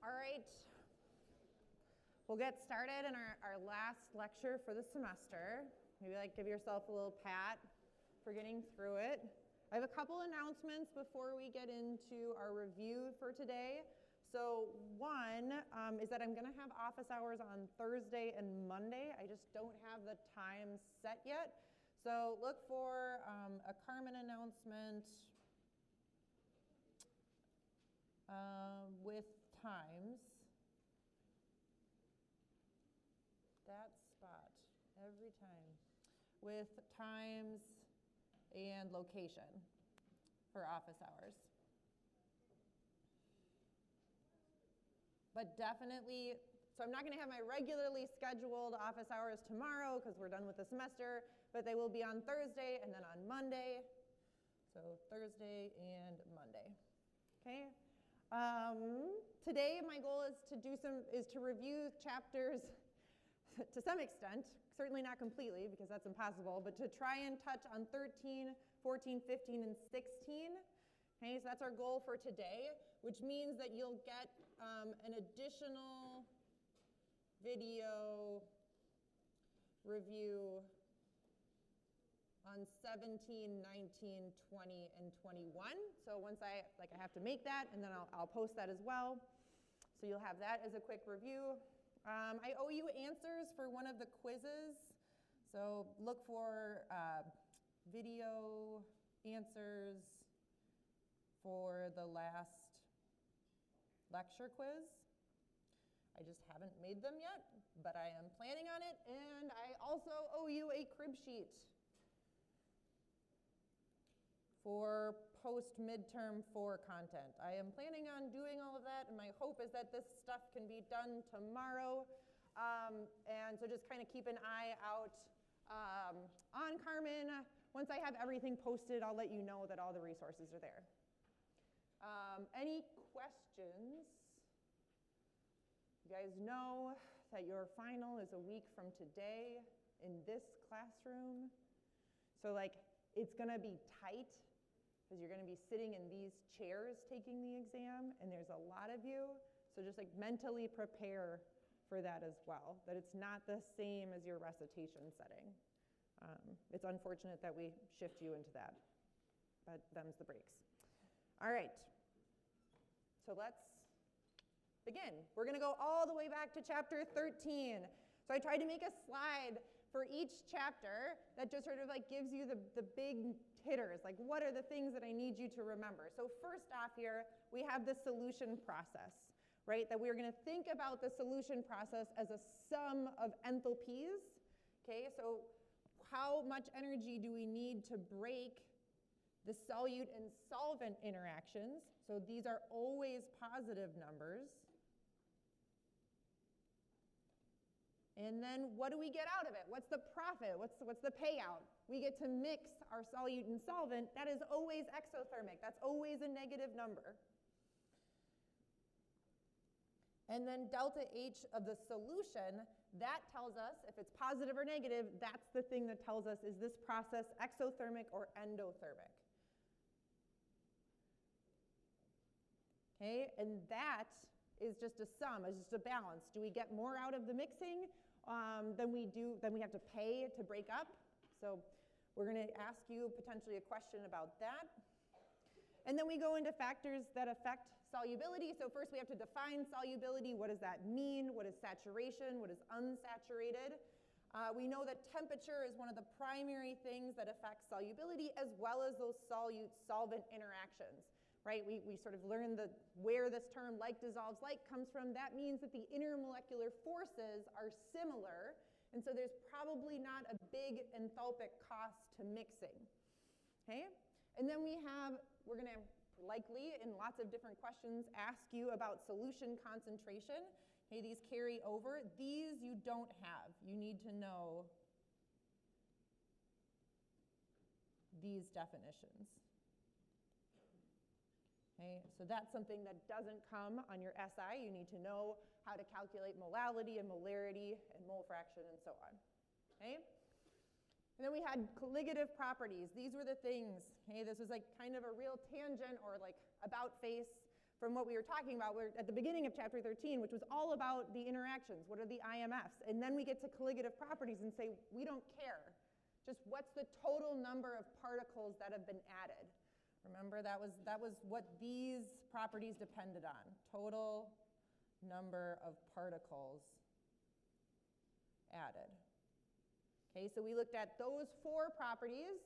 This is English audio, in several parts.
All right, we'll get started in our last lecture for the semester. Maybe give yourself a little pat for getting through it. I have a couple announcements before we get into our review for today. So one is that I'm going to have office hours on Thursday and Monday. I just don't have the times set yet. So look for a Carmen announcement with times. That spot every time. With times and location for office hours. But definitely, so I'm not going to have my regularly scheduled office hours tomorrow because we're done with the semester, but they will be on Thursday and then on Monday. So Thursday and Monday. Okay. Today my goal is to review chapters to some extent, certainly not completely because that's impossible, but to try and touch on 13, 14, 15, and 16. Okay, so that's our goal for today, which means that you'll get an additional video review on 17, 19, 20, and 21. So once I have to make that, and then I'll post that as well. So you'll have that as a quick review. I owe you answers for one of the quizzes. So look for video answers for the last lecture quiz. I just haven't made them yet, but I am planning on it. And I also owe you a crib sheet for post-midterm 4 content. I am planning on doing all of that, and my hope is that this stuff can be done tomorrow. And so just kind of keep an eye out on Carmen. Once I have everything posted, I'll let you know that all the resources are there. Any questions? You guys know that your final is a week from today in this classroom. So it's gonna be tight because you're gonna be sitting in these chairs taking the exam, and there's a lot of you. So just mentally prepare for that as well, that it's not the same as your recitation setting. It's unfortunate that we shift you into that, but them's the breaks. All right, so let's begin. We're gonna go all the way back to chapter 13. So I tried to make a slide for each chapter that just sort of gives you the big hitters, what are the things that I need you to remember. So first off here, we have the solution process, right? That we're gonna think about the solution process as a sum of enthalpies, okay? So how much energy do we need to break the solute and solvent interactions? So these are always positive numbers. And then what do we get out of it? What's the profit? What's the payout? We get to mix our solute and solvent. That is always exothermic. That's always a negative number. And then delta H of the solution, that tells us if it's positive or negative, that's the thing that tells us, is this process exothermic or endothermic? Okay, and that is just a sum, is just a balance. Do we get more out of the mixing than we have to pay to break up? So we're going to ask you potentially a question about that. And then we go into factors that affect solubility. So first we have to define solubility. What does that mean? What is saturation? What is unsaturated? We know that temperature is one of the primary things that affects solubility, as well as those solute-solvent interactions. Right, we sort of learned where this term like dissolves like comes from. That means that the intermolecular forces are similar, and so there's probably not a big enthalpic cost to mixing. Okay, and then we're going to likely, in lots of different questions, ask you about solution concentration. Okay, these carry over. These you don't have. You need to know these definitions. Okay, so that's something that doesn't come on your SI. You need to know how to calculate molality and molarity and mole fraction and so on. Okay? And then we had colligative properties. These were the things, okay, this was like kind of a real tangent or like about face from what we were talking about. We're at the beginning of chapter 13, which was all about the interactions. What are the IMFs? And then we get to colligative properties and say, we don't care. Just what's the total number of particles that have been added? Remember, that was what these properties depended on. Total number of particles added. Okay, so we looked at those 4 properties.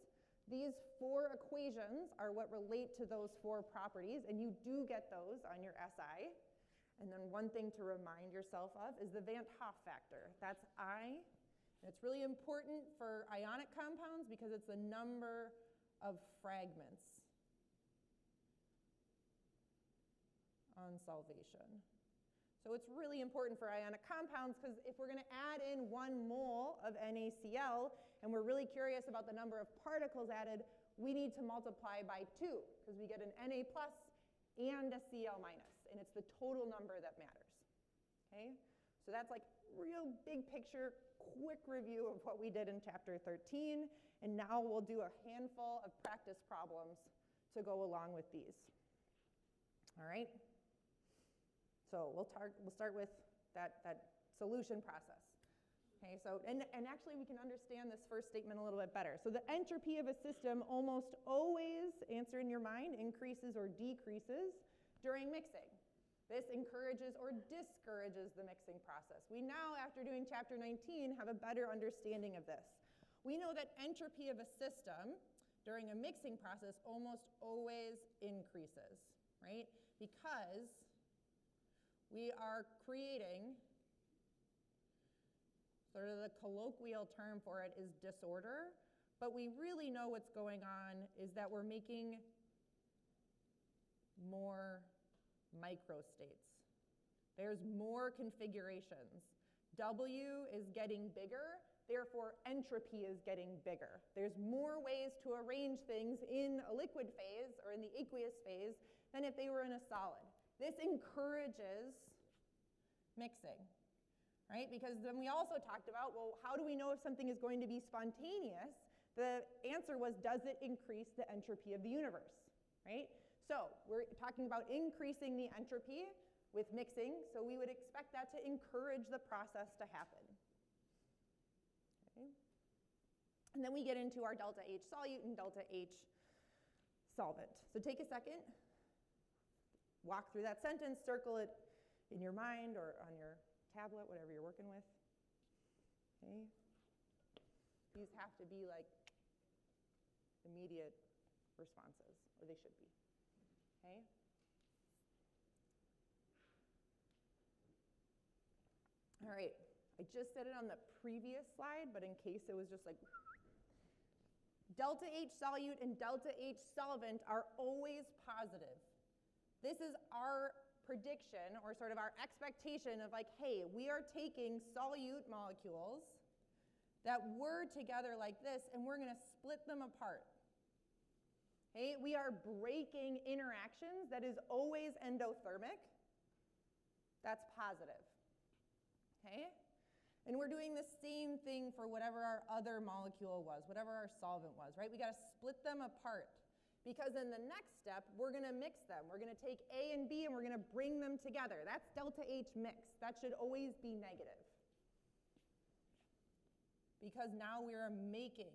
These 4 equations are what relate to those 4 properties, and you do get those on your SI. And then one thing to remind yourself of is the Van't Hoff factor. That's I, and it's really important for ionic compounds because it's the number of fragments on solvation. So it's really important for ionic compounds because if we're going to add in 1 mole of NaCl and we're really curious about the number of particles added, we need to multiply by 2 because we get an Na plus and a Cl minus, and it's the total number that matters. Okay? So that's like real big picture, quick review of what we did in chapter 13, and now we'll do a handful of practice problems to go along with these. All right? So we'll start with that solution process. Okay, so, and actually we can understand this first statement a little bit better. So the entropy of a system almost always, answer in your mind, increases or decreases during mixing. This encourages or discourages the mixing process. We now, after doing chapter 19, have a better understanding of this. We know that entropy of a system during a mixing process almost always increases, right? Because we are creating, sort of the colloquial term for it is disorder, but we really know what's going on is that we're making more microstates. There's more configurations. W is getting bigger, therefore entropy is getting bigger. There's more ways to arrange things in a liquid phase or in the aqueous phase than if they were in a solid. This encourages mixing, right? Because then we also talked about, well, how do we know if something is going to be spontaneous? The answer was, does it increase the entropy of the universe, right? So we're talking about increasing the entropy with mixing, so we would expect that to encourage the process to happen. Okay. And then we get into our delta H solute and delta H solvent. So take a second, walk through that sentence, circle it in your mind or on your tablet, whatever you're working with. Okay. These have to be like immediate responses, or they should be. Okay. All right. I just said it on the previous slide, but in case it was just like, delta H solute and delta H solvent are always positive. This is our prediction or sort of our expectation of like, hey, we are taking solute molecules that were together like this and we're going to split them apart. Okay? We are breaking interactions that is always endothermic. That's positive. Okay? And we're doing the same thing for whatever our other molecule was, whatever our solvent was, right? We got to split them apart. Because in the next step, we're going to mix them. We're going to take A and B and we're going to bring them together. That's delta H mix. That should always be negative. Because now we are making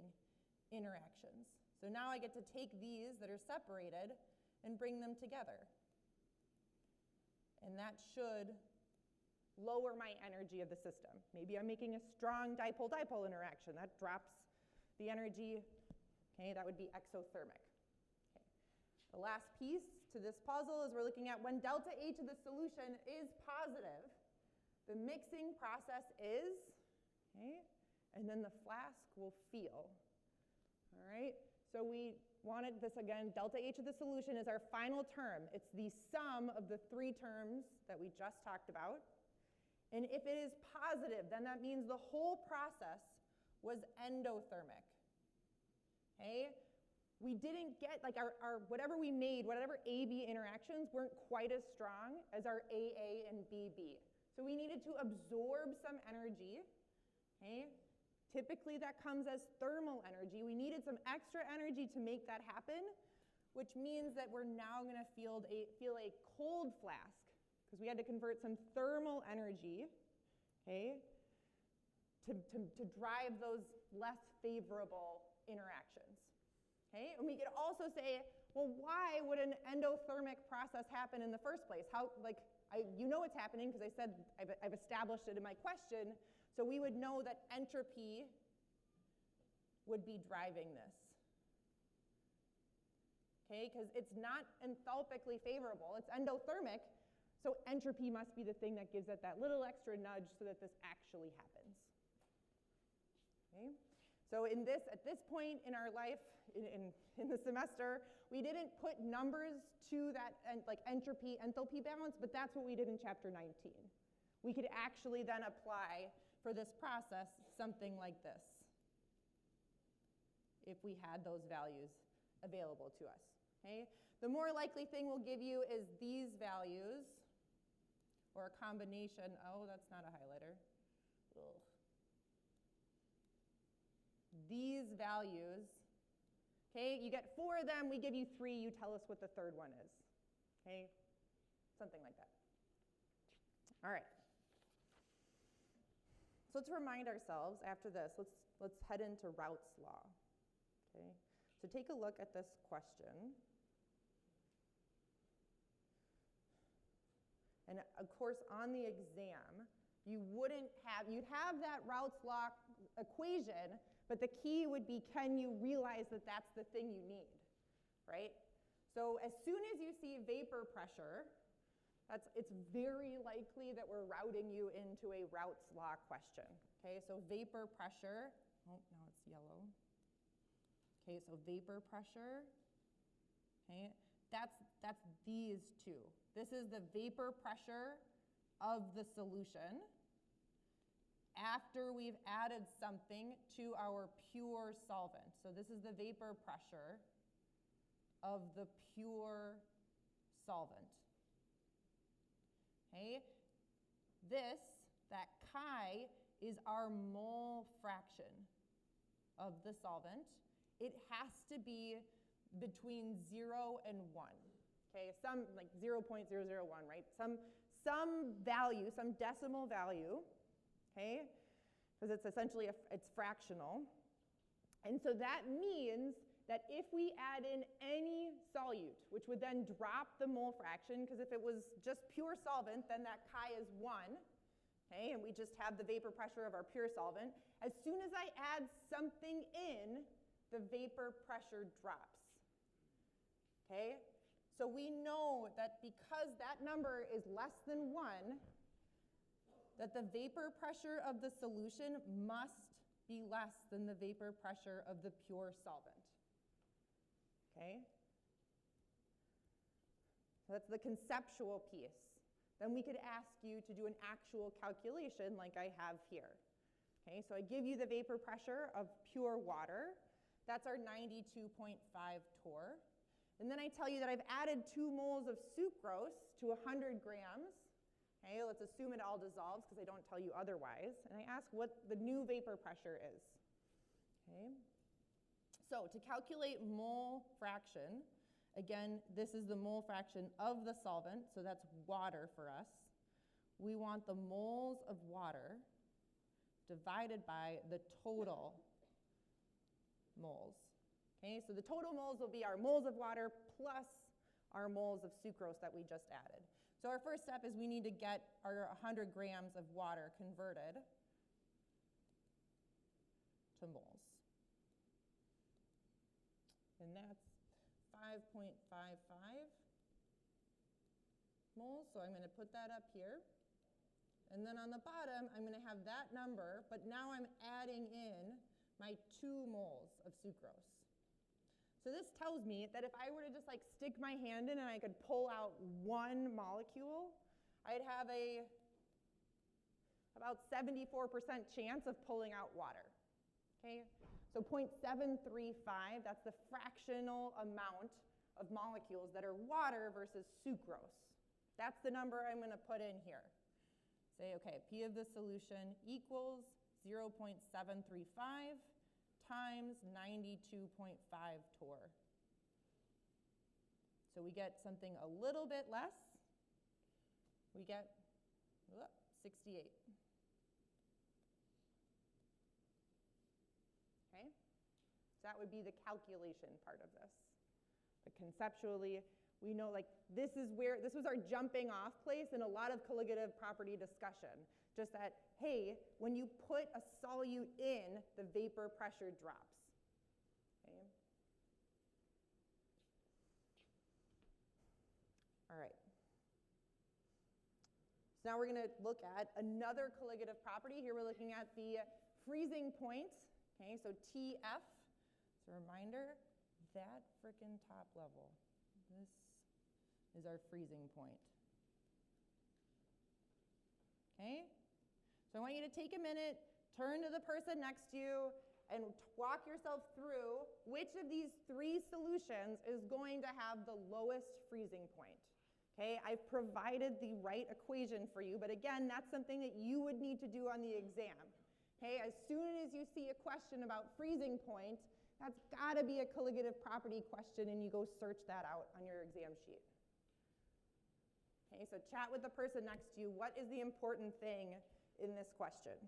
interactions. So now I get to take these that are separated and bring them together. And that should lower my energy of the system. Maybe I'm making a strong dipole-dipole interaction. That drops the energy. Okay, that would be exothermic. The last piece to this puzzle is we're looking at when delta H of the solution is positive, the mixing process is, okay, and then the flask will feel. All right, so we wanted this again, delta H of the solution is our final term. It's the sum of the 3 terms that we just talked about. And if it is positive, then that means the whole process was endothermic. Okay? We didn't get, like our whatever we made, whatever AB interactions weren't quite as strong as our AA and BB. So we needed to absorb some energy, okay? Typically that comes as thermal energy. We needed some extra energy to make that happen. which means that we're now going to feel a cold flask, because we had to convert some thermal energy, okay, to drive those less favorable interactions. Okay? And we could also say, well, why would an endothermic process happen in the first place? You know it's happening because I said I've established it in my question, so we would know that entropy would be driving this. Okay? Because it's not enthalpically favorable, it's endothermic, so entropy must be the thing that gives it that little extra nudge so that this actually happens. Okay? So at this point in our life, in the semester, we didn't put numbers to that entropy, enthalpy balance, but that's what we did in chapter 19. We could actually then apply for this process something like this if we had those values available to us. Okay? The more likely thing we'll give you is these values, or a combination. Oh, that's not a highlighter. Ugh. These values, okay, you get 4 of them, we give you 3, you tell us what the third one is, okay, something like that. All right, so let's remind ourselves after this, let's head into Raoult's law, okay, so take a look at this question. And of course, on the exam, you'd have that Raoult's law equation, but the key would be, can you realize that that's the thing you need, right? So as soon as you see vapor pressure, it's very likely that we're routing you into a Raoult's law question, okay? So vapor pressure, oh, now it's yellow. Okay, so vapor pressure, okay, that's these two. This is the vapor pressure of the solution after we've added something to our pure solvent. So this is the vapor pressure of the pure solvent. Okay? That chi is our mole fraction of the solvent. It has to be between 0 and 1. Okay, some like 0.001, right? Some value, some decimal value, okay? Because it's essentially, it's fractional. And so that means that if we add in any solute, which would then drop the mole fraction, because if it was just pure solvent, then that chi is 1, okay? And we just have the vapor pressure of our pure solvent. As soon as I add something in, the vapor pressure drops, okay? So we know that because that number is less than 1, that the vapor pressure of the solution must be less than the vapor pressure of the pure solvent. Okay? So that's the conceptual piece. Then we could ask you to do an actual calculation like I have here. Okay, so I give you the vapor pressure of pure water. That's our 92.5 torr. And then I tell you that I've added 2 moles of sucrose to 100 grams. Okay, let's assume it all dissolves because I don't tell you otherwise. And I ask what the new vapor pressure is. Okay. So to calculate mole fraction, again, this is the mole fraction of the solvent, so that's water for us. We want the moles of water divided by the total moles. Okay, so the total moles will be our moles of water plus our moles of sucrose that we just added. So our first step is we need to get our 100 grams of water converted to moles. And that's 5.55 moles, so I'm going to put that up here. And then on the bottom, I'm going to have that number, but now I'm adding in my 2 moles of sucrose. So this tells me that if I were to just like stick my hand in and I could pull out 1 molecule, I'd have about 74% chance of pulling out water. Okay? So 0.735, that's the fractional amount of molecules that are water versus sucrose. That's the number I'm going to put in here. Say, okay, P of the solution equals 0.735 times 92.5 torr. So we get something a little bit less. We get 68. Okay? So that would be the calculation part of this. But conceptually, we know like this was our jumping off place in a lot of colligative property discussion. Just that, hey, when you put a solute in, the vapor pressure drops. Okay? All right. So now we're going to look at another colligative property. Here we're looking at the freezing point. Okay, so TF, as a reminder, that frickin' top level. This is our freezing point. Okay? So I want you to take a minute, turn to the person next to you, and walk yourself through which of these three solutions is going to have the lowest freezing point. Okay, I've provided the right equation for you, but again, that's something that you would need to do on the exam. Okay, as soon as you see a question about freezing point, that's got to be a colligative property question, and you go search that out on your exam sheet. Okay, so chat with the person next to you. What is the important thing in this question?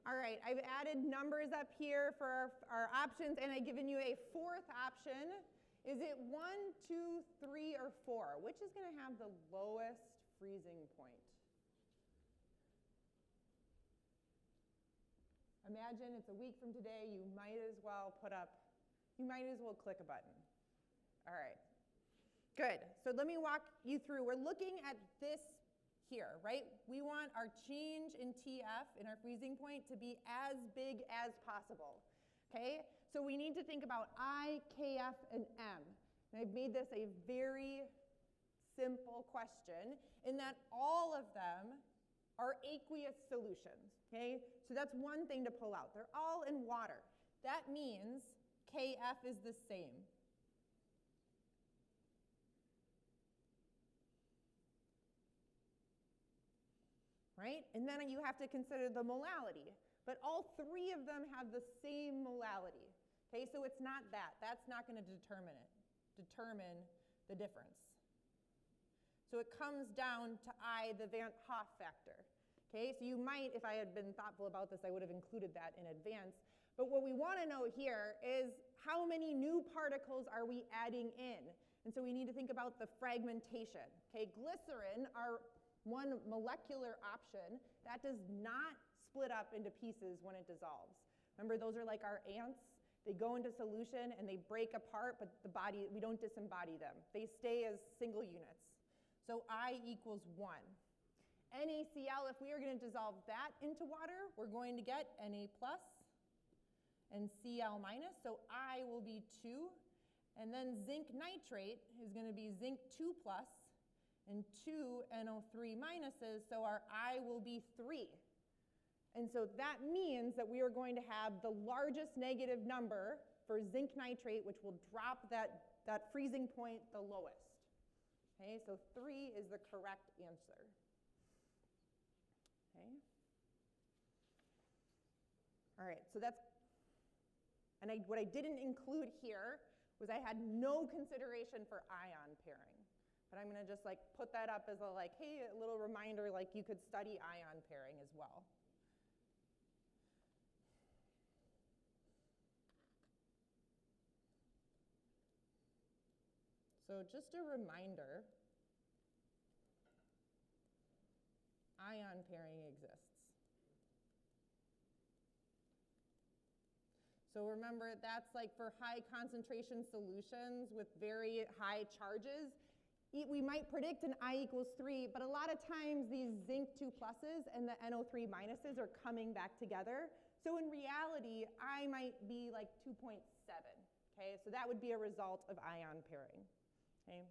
All right, I've added numbers up here for our options, and I've given you a fourth option. Is it 1, 2, 3, or 4? Which is going to have the lowest freezing point? Imagine it's a week from today. You might as well click a button. All right, good. So let me walk you through. We're looking at this here, right? We want our change in TF, in our freezing point, to be as big as possible, okay? So we need to think about I, KF, and M. And I've made this a very simple question in that all of them are aqueous solutions, okay? So that's one thing to pull out. They're all in water. That means KF is the same. Right? And then you have to consider the molality. But all three of them have the same molality. Okay, so it's not that. That's not going to determine the difference. So it comes down to I, the Van't Hoff factor. Okay, so you might, if I had been thoughtful about this, I would have included that in advance. But what we want to know here is how many new particles are we adding in? And so we need to think about the fragmentation. Okay, glycerin, our one molecular option, that does not split up into pieces when it dissolves. Remember, those are like our ants. They go into solution and they break apart, but the body, we don't disembody them. They stay as single units. So I equals 1. NaCl, if we are going to dissolve that into water, we're going to get Na plus and Cl minus. So I will be 2. And then zinc nitrate is going to be zinc 2 plus and 2 NO3 minuses, so our I will be 3. And so that means that we are going to have the largest negative number for zinc nitrate, which will drop that freezing point the lowest. Okay, so 3 is the correct answer. Okay. All right, so that's, and what I didn't include here was I had no consideration for ion pairing. But I'm going to just like put that up as a like, hey, a little reminder, like you could study ion pairing as well. So just a reminder, ion pairing exists. So remember, that's like for high concentration solutions with very high charges. We might predict an I equals 3, but a lot of times these zinc 2 pluses and the NO3 minuses are coming back together. So in reality, I might be like 2.7, okay? So that would be a result of ion pairing, okay?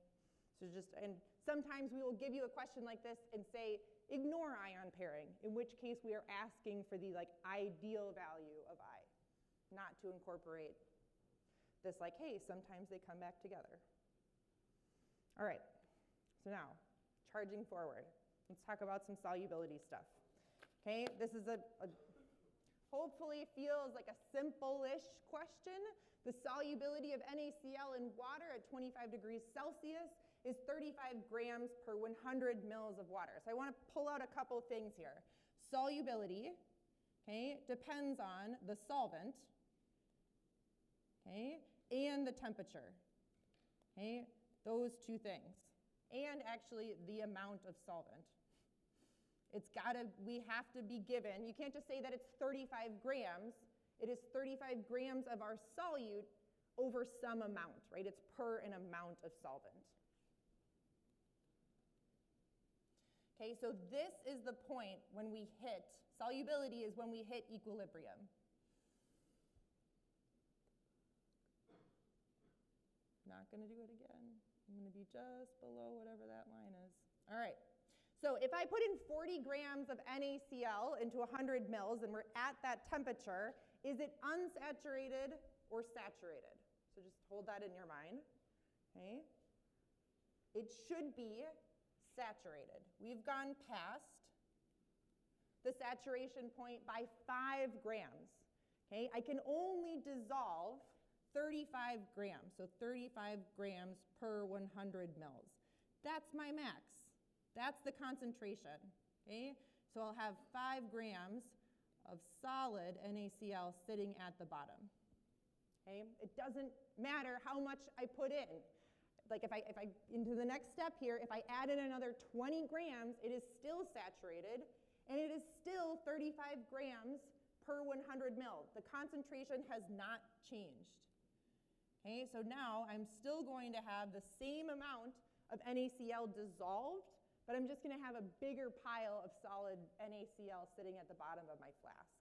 So and sometimes we will give you a question like this and say, ignore ion pairing, in which case we are asking for the like ideal value of I, not to incorporate this like, hey, sometimes they come back together. All right, so now, charging forward. Let's talk about some solubility stuff. Okay, this is hopefully feels like a simple-ish question. The solubility of NaCl in water at 25 degrees Celsius is 35 grams per 100 mils of water. So I want to pull out a couple things here. Solubility, okay, depends on the solvent, okay, and the temperature, okay, those two things, and actually the amount of solvent. We have to be given, you can't just say that it's 35 grams, it is 35 grams of our solute over some amount, right? It's per an amount of solvent. Okay, so this is the point when we hit, solubility is when we hit equilibrium. Not going to do it again. I'm going to be just below whatever that line is. All right, so if I put in 40 grams of NaCl into 100 mils and we're at that temperature, is it unsaturated or saturated? So just hold that in your mind, okay? It should be saturated. We've gone past the saturation point by 5 grams, okay? I can only dissolve 35 grams, so 35 grams per 100 mils. That's my max. That's the concentration, okay? So I'll have 5 grams of solid NaCl sitting at the bottom, okay? It doesn't matter how much I put in. Like if I into the next step here, if I add in another 20 grams, it is still saturated, and it is still 35 grams per 100 mil. The concentration has not changed. Okay, so now I'm still going to have the same amount of NaCl dissolved, but I'm just going to have a bigger pile of solid NaCl sitting at the bottom of my flask.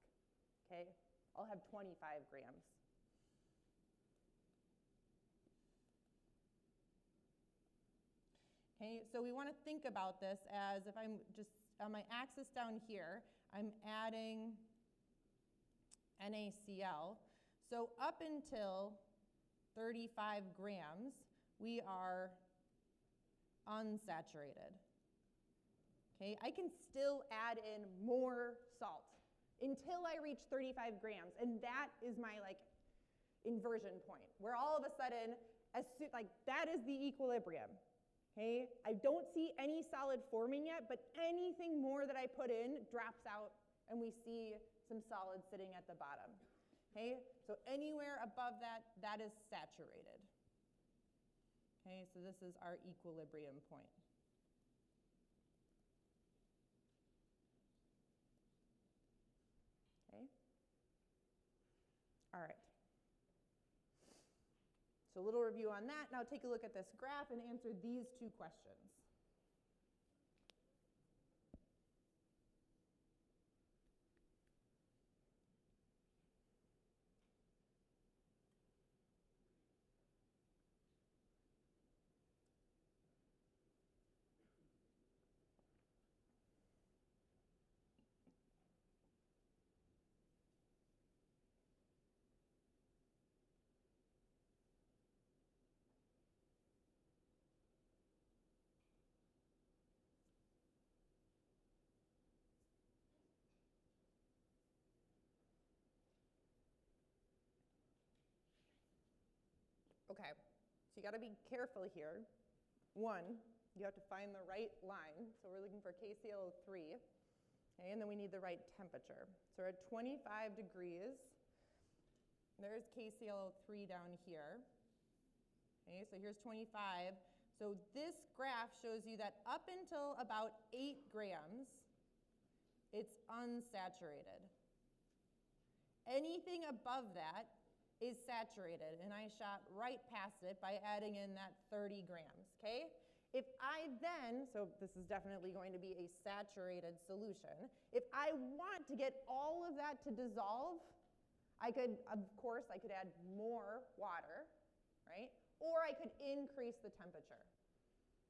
Okay, I'll have 25 grams. Okay, so we want to think about this as if I'm just on my axis down here, I'm adding NaCl. So up until 35 grams, we are unsaturated. Okay, I can still add in more salt until I reach 35 grams, and that is my like inversion point, where all of a sudden, that is the equilibrium. Okay, I don't see any solid forming yet, but anything more that I put in drops out, and we see some solid sitting at the bottom. Okay, so anywhere above that, that is saturated. Okay, so this is our equilibrium point. Okay, all right. So a little review on that. Now take a look at this graph and answer these two questions. Okay, so you got to be careful here. One, you have to find the right line. So we're looking for KClO3, okay, and then we need the right temperature. So we're at 25 degrees. There's KClO3 down here. Okay, so here's 25. So this graph shows you that up until about 8 grams, it's unsaturated. Anything above that is saturated, and I shot right past it by adding in that 30 grams, okay? If I then, so this is definitely going to be a saturated solution, if I want to get all of that to dissolve, I could, of course, I could add more water, right? Or I could increase the temperature,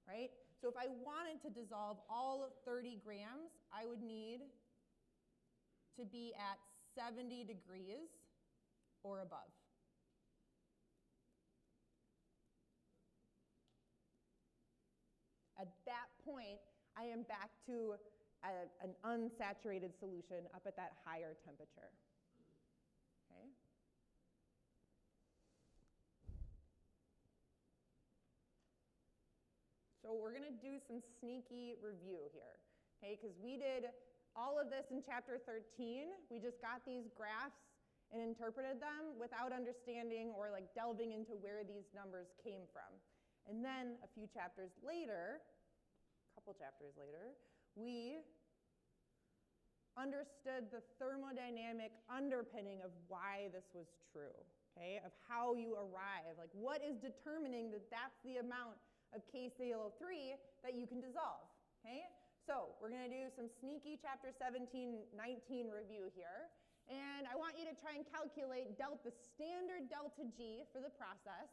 right? So if I wanted to dissolve all of 30 grams, I would need to be at 70 degrees or above. At that point, I am back to an unsaturated solution up at that higher temperature. Okay? So we're going to do some sneaky review here, okay? Because we did all of this in chapter 13. We just got these graphs and interpreted them without understanding or like delving into where these numbers came from. And then a few chapters later, a couple chapters later, we understood the thermodynamic underpinning of why this was true, okay? Of how you arrive, like what is determining that that's the amount of KClO3 that you can dissolve, okay? So we're gonna do some sneaky chapter 17, 19 review here. And I want you to try and calculate the standard delta G for the process,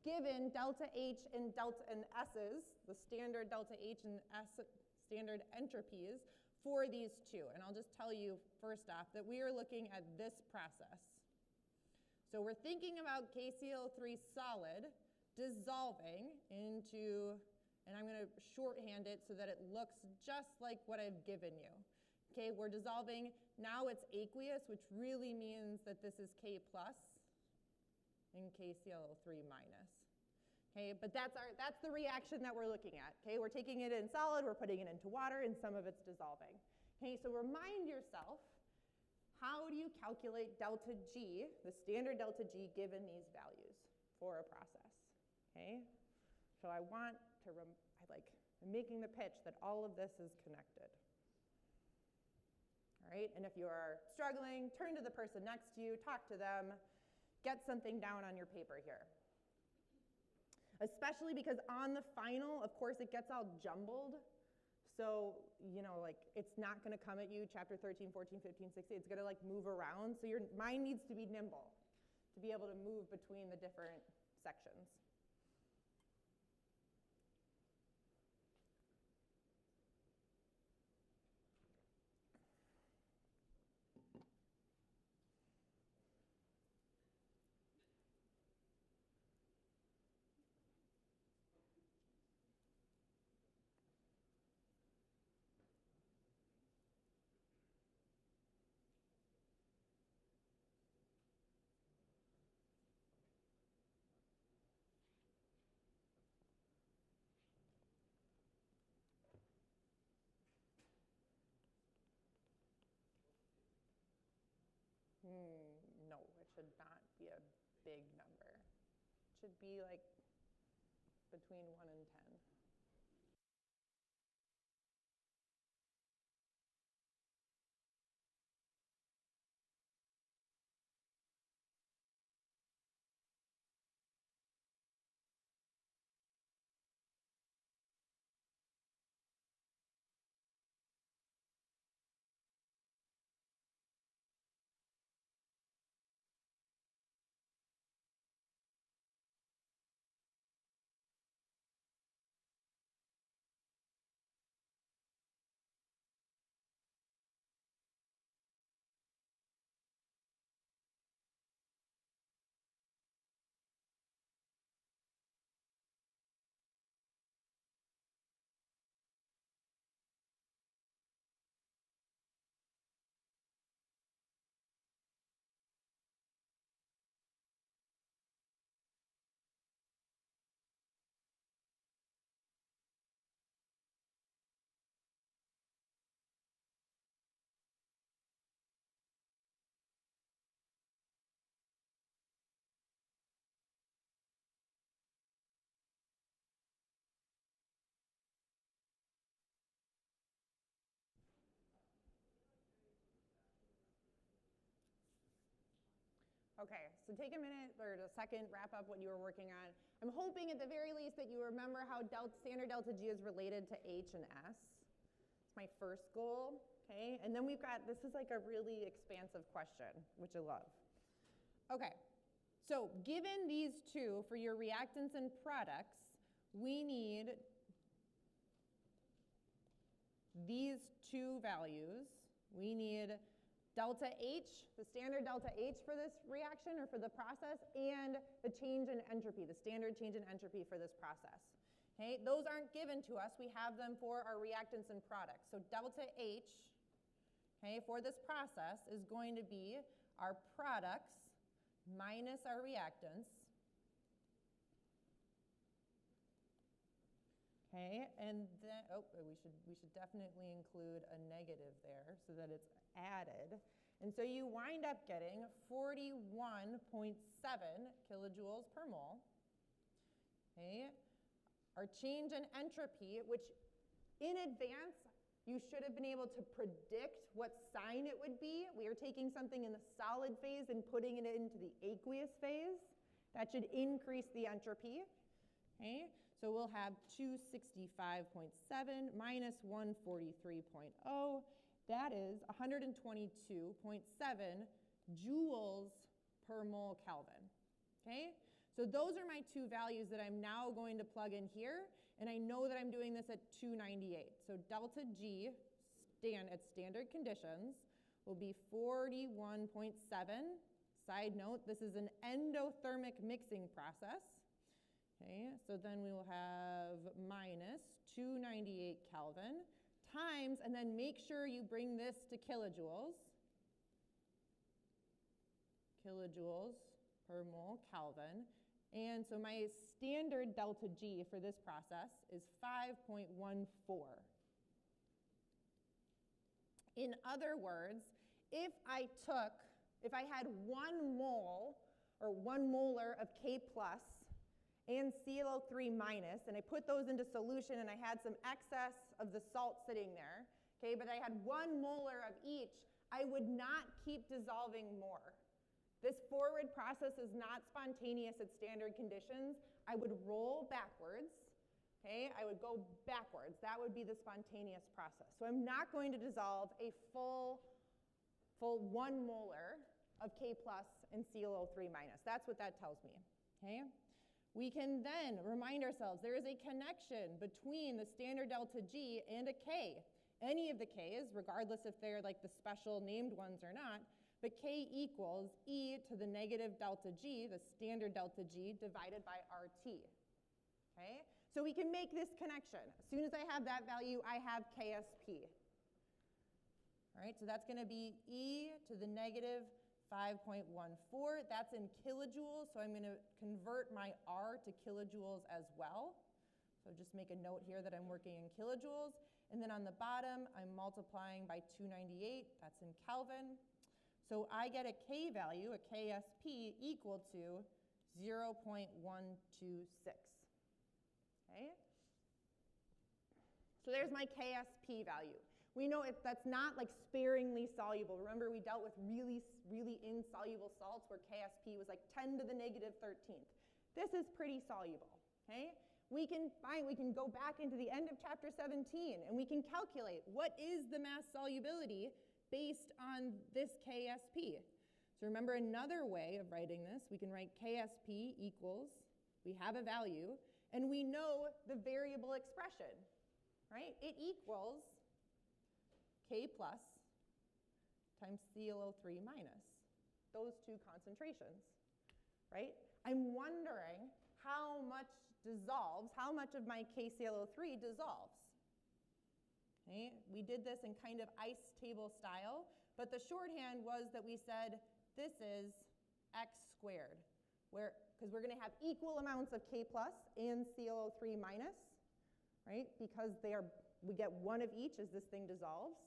given delta H and S's, the standard delta H and S standard entropies for these two. And I'll just tell you first off that we are looking at this process. So we're thinking about KClO3 solid dissolving into, and I'm going to shorthand it so that it looks just like what I've given you. Okay, we're dissolving, now it's aqueous, which really means that this is K plus and KClO3 minus. Okay, but that's the reaction that we're looking at. Okay, we're taking it in solid, we're putting it into water, and some of it's dissolving. Okay, so remind yourself, how do you calculate delta G, the standard delta G, given these values for a process? Okay, so I want to, I'm making the pitch that all of this is connected. All right, and if you are struggling, turn to the person next to you, talk to them, get something down on your paper here. Especially because on the final, of course, it gets all jumbled. So, you know, like it's not gonna come at you, chapter 13, 14, 15, 16, it's gonna like move around. So your mind needs to be nimble to be able to move between the different sections. No, it should not be a big number. It should be like between 1 and 10. so take a minute or a second, wrap up what you were working on. I'm hoping at the very least that you remember how standard delta G is related to H and S. It's my first goal, okay? And then we've got, this is like a really expansive question, which I love. Okay, so given these two for your reactants and products, we need these two values. We need delta H, the standard delta H for this reaction or for the process, and the change in entropy, the standard change in entropy for this process. Okay, those aren't given to us. We have them for our reactants and products. So delta H, okay, for this process is going to be our products minus our reactants. Okay, and then, we should definitely include a negative there so that it's added. And so you wind up getting 41.7 kilojoules per mole. Okay, our change in entropy, which in advance you should have been able to predict what sign it would be. We are taking something in the solid phase and putting it into the aqueous phase. That should increase the entropy. Okay, so we'll have 265.7 minus 143.0. That is 122.7 joules per mole Kelvin. Okay, so those are my two values that I'm now going to plug in here, and I know that I'm doing this at 298. So delta G at standard conditions will be 41.7. Side note, this is an endothermic mixing process. Okay, so then we will have minus 298 Kelvin times, and then make sure you bring this to kilojoules. Kilojoules per mole Kelvin. And so my standard delta G for this process is 5.14. In other words, if I had 1 mole or 1 molar of K plus and ClO3 minus, and I put those into solution and I had some excess of the salt sitting there, okay, but I had 1 molar of each, I would not keep dissolving more. This forward process is not spontaneous at standard conditions. I would roll backwards, okay? I would go backwards. That would be the spontaneous process. So I'm not going to dissolve a full 1 molar of K plus and ClO3 minus. That's what that tells me, okay? We can then remind ourselves there is a connection between the standard delta G and a K. Any of the Ks, regardless if they're like the special named ones or not, but K equals E to the negative delta G, the standard delta G, divided by RT. Okay? So we can make this connection. As soon as I have that value, I have KSP. All right, so that's going to be E to the negative 5.14. That's in kilojoules, so I'm going to convert my R to kilojoules as well. So just make a note here that I'm working in kilojoules. And then on the bottom, I'm multiplying by 298. That's in Kelvin. So I get a K value, a KSP, equal to 0.126. Okay? So there's my KSP value. We know that's not like sparingly soluble. Remember, we dealt with really, really insoluble salts where KSP was like 10 to the negative 13th. This is pretty soluble, okay? We can go back into the end of chapter 17 and we can calculate what is the mass solubility based on this KSP. So remember another way of writing this, we can write KSP equals, we have a value, and we know the variable expression, right? It equals K plus times ClO3 minus, those two concentrations, right? I'm wondering how much dissolves, how much of my KClO3 dissolves. Okay? We did this in kind of ice table style, but the shorthand was that we said this is x squared, because we're going to have equal amounts of K plus and ClO3 minus, right? Because we get one of each as this thing dissolves.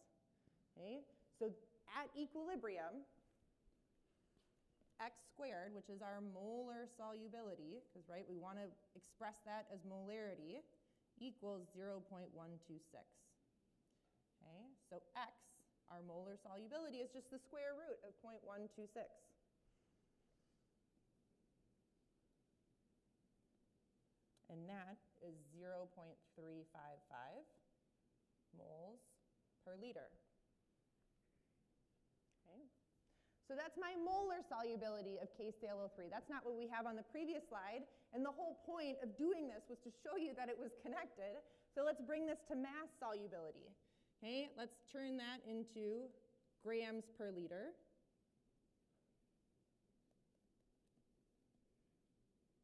Okay? So at equilibrium, x squared, which is our molar solubility, because right, we want to express that as molarity, equals 0.126. Okay? So x, our molar solubility, is just the square root of 0.126. and that is 0.355 moles per liter. Okay. So that's my molar solubility of KClO3. That's not what we have on the previous slide, and the whole point of doing this was to show you that it was connected. So let's bring this to mass solubility. Okay, let's turn that into grams per liter.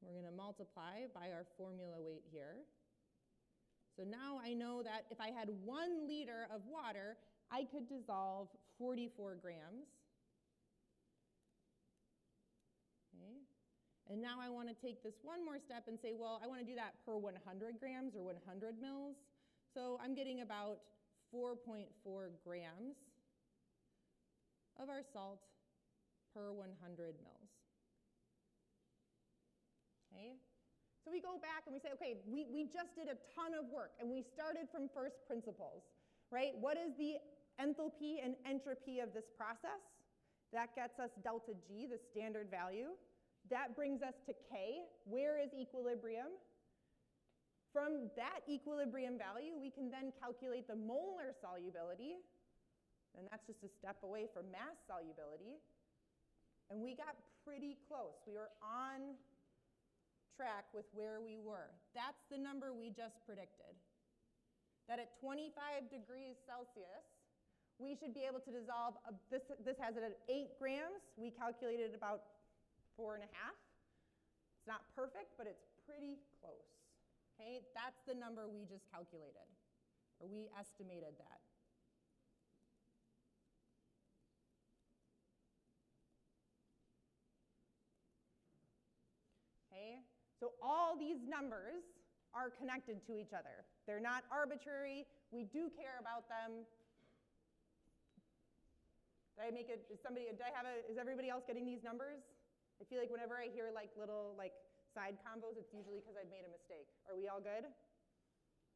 We're going to multiply by our formula weight here. So now I know that if I had 1 liter of water, I could dissolve 44 grams. Okay. And now I want to take this one more step and say, well, I want to do that per 100 grams or 100 mils. So I'm getting about 4.4 grams of our salt per 100 mils. Okay. So we go back and we say, okay, we just did a ton of work and we started from first principles, right? What is the enthalpy and entropy of this process? That gets us delta G, the standard value. That brings us to K. Where is equilibrium? From that equilibrium value, we can then calculate the molar solubility, and that's just a step away from mass solubility. And we got pretty close. We were on track with where we were. That's the number we just predicted. That at 25 degrees Celsius, we should be able to dissolve, this has it at 8 grams. We calculated about 4.5. It's not perfect, but it's pretty close. Okay, that's the number we just calculated, or we estimated that. Okay, so all these numbers are connected to each other. They're not arbitrary. We do care about them. Did I make it, is everybody else getting these numbers? I feel like whenever I hear like little like side combos, it's usually because I've made a mistake. Are we all good?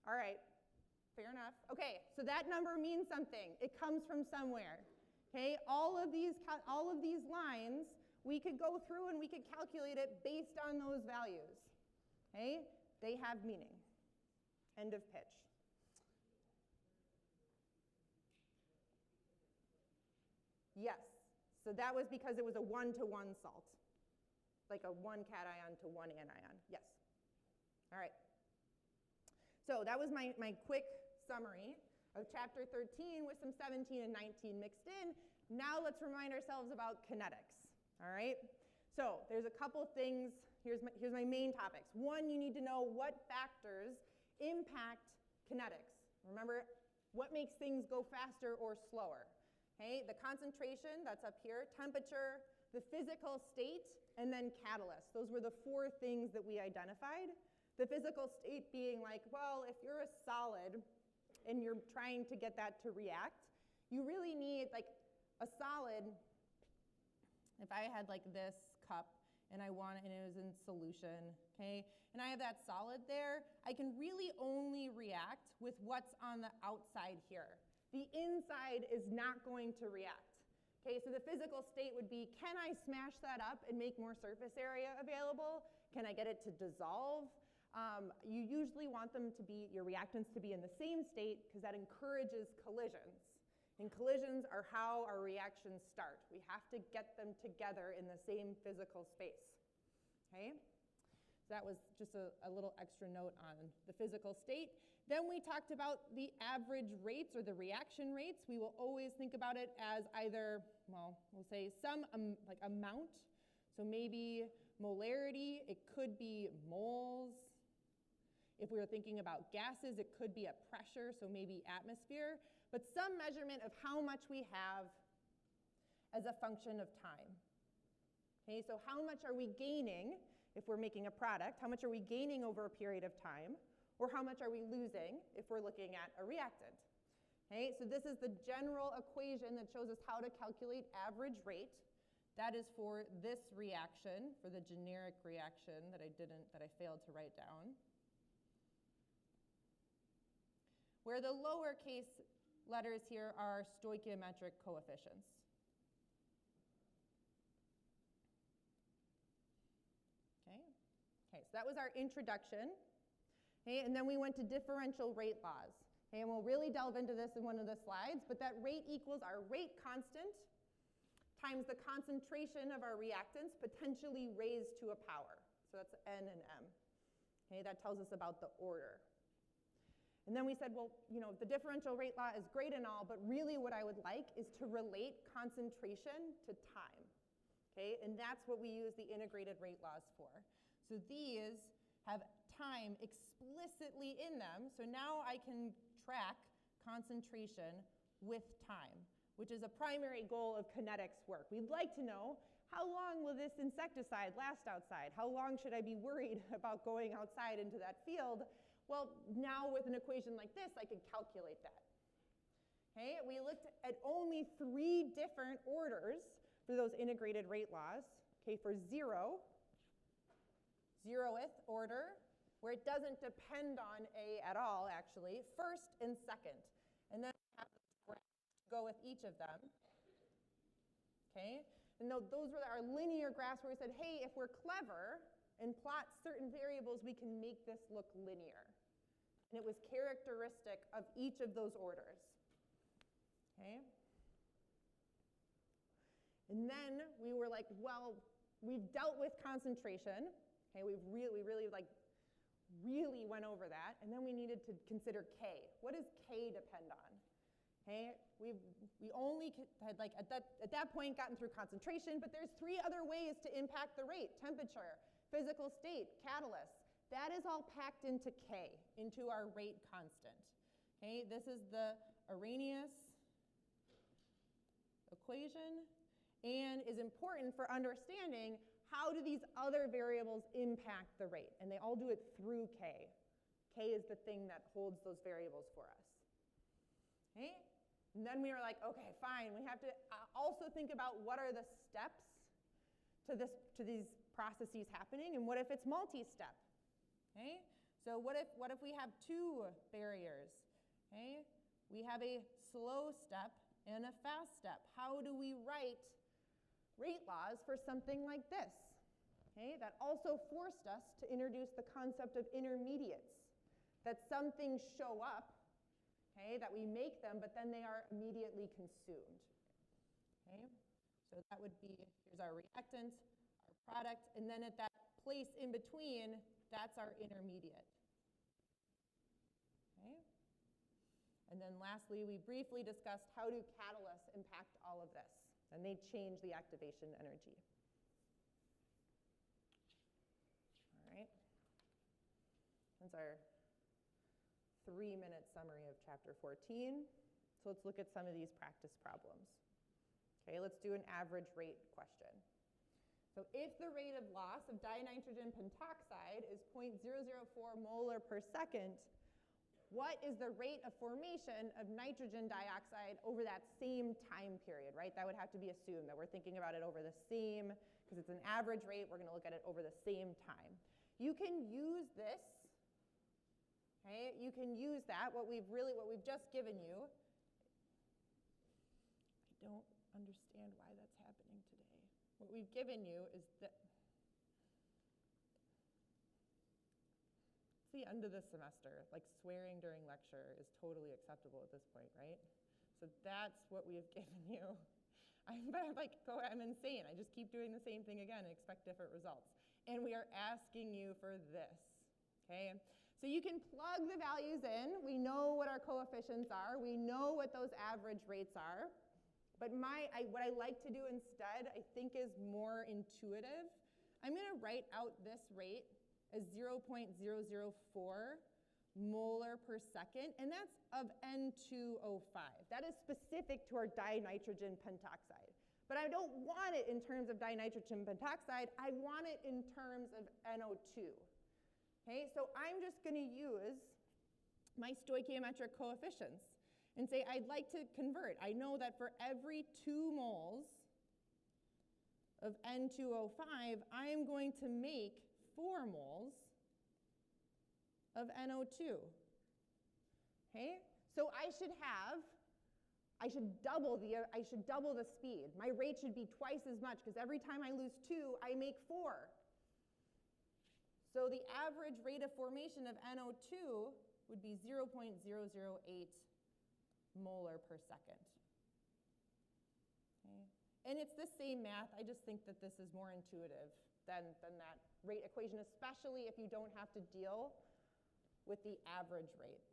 All right, fair enough. Okay, so that number means something. It comes from somewhere. Okay, all of these lines, we could go through and we could calculate it based on those values. Okay, they have meaning. End of pitch. Yes, so that was because it was a 1-to-1 salt, like a 1 cation to 1 anion. Yes. All right. So that was my quick summary of chapter 13 with some 17 and 19 mixed in. Now let's remind ourselves about kinetics. All right. So there's a couple things. Here's my main topics. One, you need to know what factors impact kinetics. Remember, what makes things go faster or slower? Okay, the concentration, that's up here, temperature, the physical state, and then catalyst. Those were the 4 things that we identified. The physical state being like, well, if you're a solid and you're trying to get that to react, you really need like a solid. If I had like this cup and it was in solution, okay, and I have that solid there, I can really only react with what's on the outside here. The inside is not going to react. Okay, so the physical state would be, can I smash that up and make more surface area available? Can I get it to dissolve? You usually want your reactants to be in the same state because that encourages collisions. And collisions are how our reactions start. We have to get them together in the same physical space. Okay? So that was just a little extra note on the physical state. Then we talked about the average rates or the reaction rates. We will always think about it as either, well, we'll say some like amount. So maybe molarity, it could be moles. If we were thinking about gases, it could be a pressure, so maybe atmosphere. But some measurement of how much we have as a function of time. Okay, so how much are we gaining if we're making a product? How much are we gaining over a period of time? Or how much are we losing if we're looking at a reactant? Okay, so this is the general equation that shows us how to calculate average rate. That is for this reaction, for the generic reaction that I failed to write down. Where the lowercase letters here are stoichiometric coefficients. Okay, so that was our introduction Okay, and then we went to differential rate laws. Okay, and we'll really delve into this in one of the slides, but that rate equals our rate constant times the concentration of our reactants potentially raised to a power. So that's N and M. Okay, that tells us about the order. And then we said, well, the differential rate law is great and all, but really what I would like is to relate concentration to time. Okay, and that's what we use the integrated rate laws for. So these have time explicitly in them, so now I can track concentration with time, which is a primary goal of kinetics work. We'd like to know, how long will this insecticide last outside? How long should I be worried about going outside into that field? Well, now with an equation like this, I could calculate that. Okay, we looked at only 3 different orders for those integrated rate laws. Okay, for 0th order, where it doesn't depend on A at all, actually, first and second. And then we have the graph to go with each of them. Okay, and those were our linear graphs where we said, hey, if we're clever and plot certain variables, we can make this look linear. And it was characteristic of each of those orders. Okay? And then we were like, well, we've dealt with concentration. Okay, we really went over that. And then we needed to consider K. What does K depend on? Okay, we only had at that point gotten through concentration, but there's 3 other ways to impact the rate: temperature, physical state, catalyst. That is all packed into K, into our rate constant. Okay, this is the Arrhenius equation and is important for understanding how do these other variables impact the rate, and they all do it through K. K is the thing that holds those variables for us. Okay, and then we were like, okay, fine, we have to also think about what are the steps to these processes happening, and what if it's multi-step? Okay, so what if we have 2 barriers? Okay, we have a slow step and a fast step. How do we write rate laws for something like this? Okay, that also forced us to introduce the concept of intermediates, that some things show up, okay, that we make them, but then they are immediately consumed. Okay, so that would be, here's our reactant, our product, and then at that place in between, that's our intermediate. Okay, and then lastly, we briefly discussed how do catalysts impact all of this, and they change the activation energy. All right, that's our 3-minute summary of chapter 14. So let's look at some of these practice problems. Okay, let's do an average rate question. So if the rate of loss of dinitrogen pentoxide is 0.004 molar per second, what is the rate of formation of nitrogen dioxide over that same time period, right? That would have to be assumed, that we're thinking about it over the same, because it's an average rate, we're going to look at it over the same time. You can use this. Okay, you can use that, what we've just given you. I don't understand why that's happening today. What we've given you is that it's the end of the semester. Like swearing during lecture is totally acceptable at this point, right? So that's what we have given you. I'm insane. I just keep doing the same thing again and expect different results. And we are asking you for this, okay? So you can plug the values in. We know what our coefficients are. We know what those average rates are. But what I like to do instead, I think, is more intuitive. I'm going to write out this rate as 0.004 molar per second, and that's of N2O5. That is specific to our dinitrogen pentoxide. But I don't want it in terms of dinitrogen pentoxide. I want it in terms of NO2. Okay, so I'm just going to use my stoichiometric coefficients and say I'd like to convert. I know that for every 2 moles of N2O5, I am going to make 4 moles of NO2. Okay, so I should double the speed. My rate should be twice as much, because every time I lose 2, I make 4. So the average rate of formation of NO2 would be 0.008 molar per second. Okay. And it's the same math, I just think that this is more intuitive than that rate equation, especially if you don't have to deal with the average rate.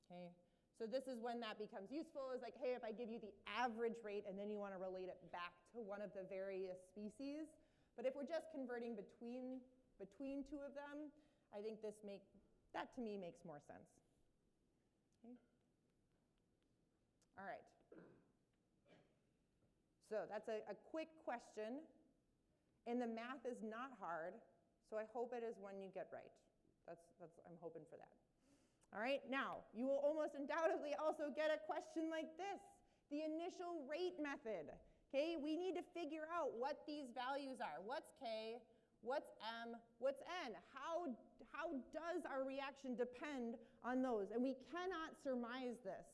Okay. So this is when that becomes useful, is like, hey, if I give you the average rate and then you want to relate it back to one of the various species. But if we're just converting between two of them, I think that to me makes more sense. Okay. All right. So that's a quick question. And the math is not hard, so I hope it is one you get right. I'm hoping for that. All right, now, you will almost undoubtedly also get a question like this, the initial rate method. Okay, we need to figure out what these values are. What's K, what's M, what's N? How does our reaction depend on those? And we cannot surmise this.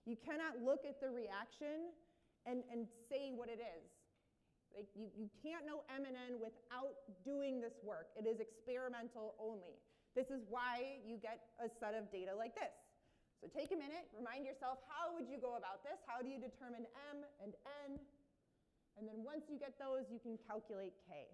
You cannot look at the reaction and say what it is. Like you can't know M and N without doing this work. It is experimental only. This is why you get a set of data like this. So take a minute, remind yourself, how would you go about this? How do you determine M and N? And then once you get those, you can calculate K.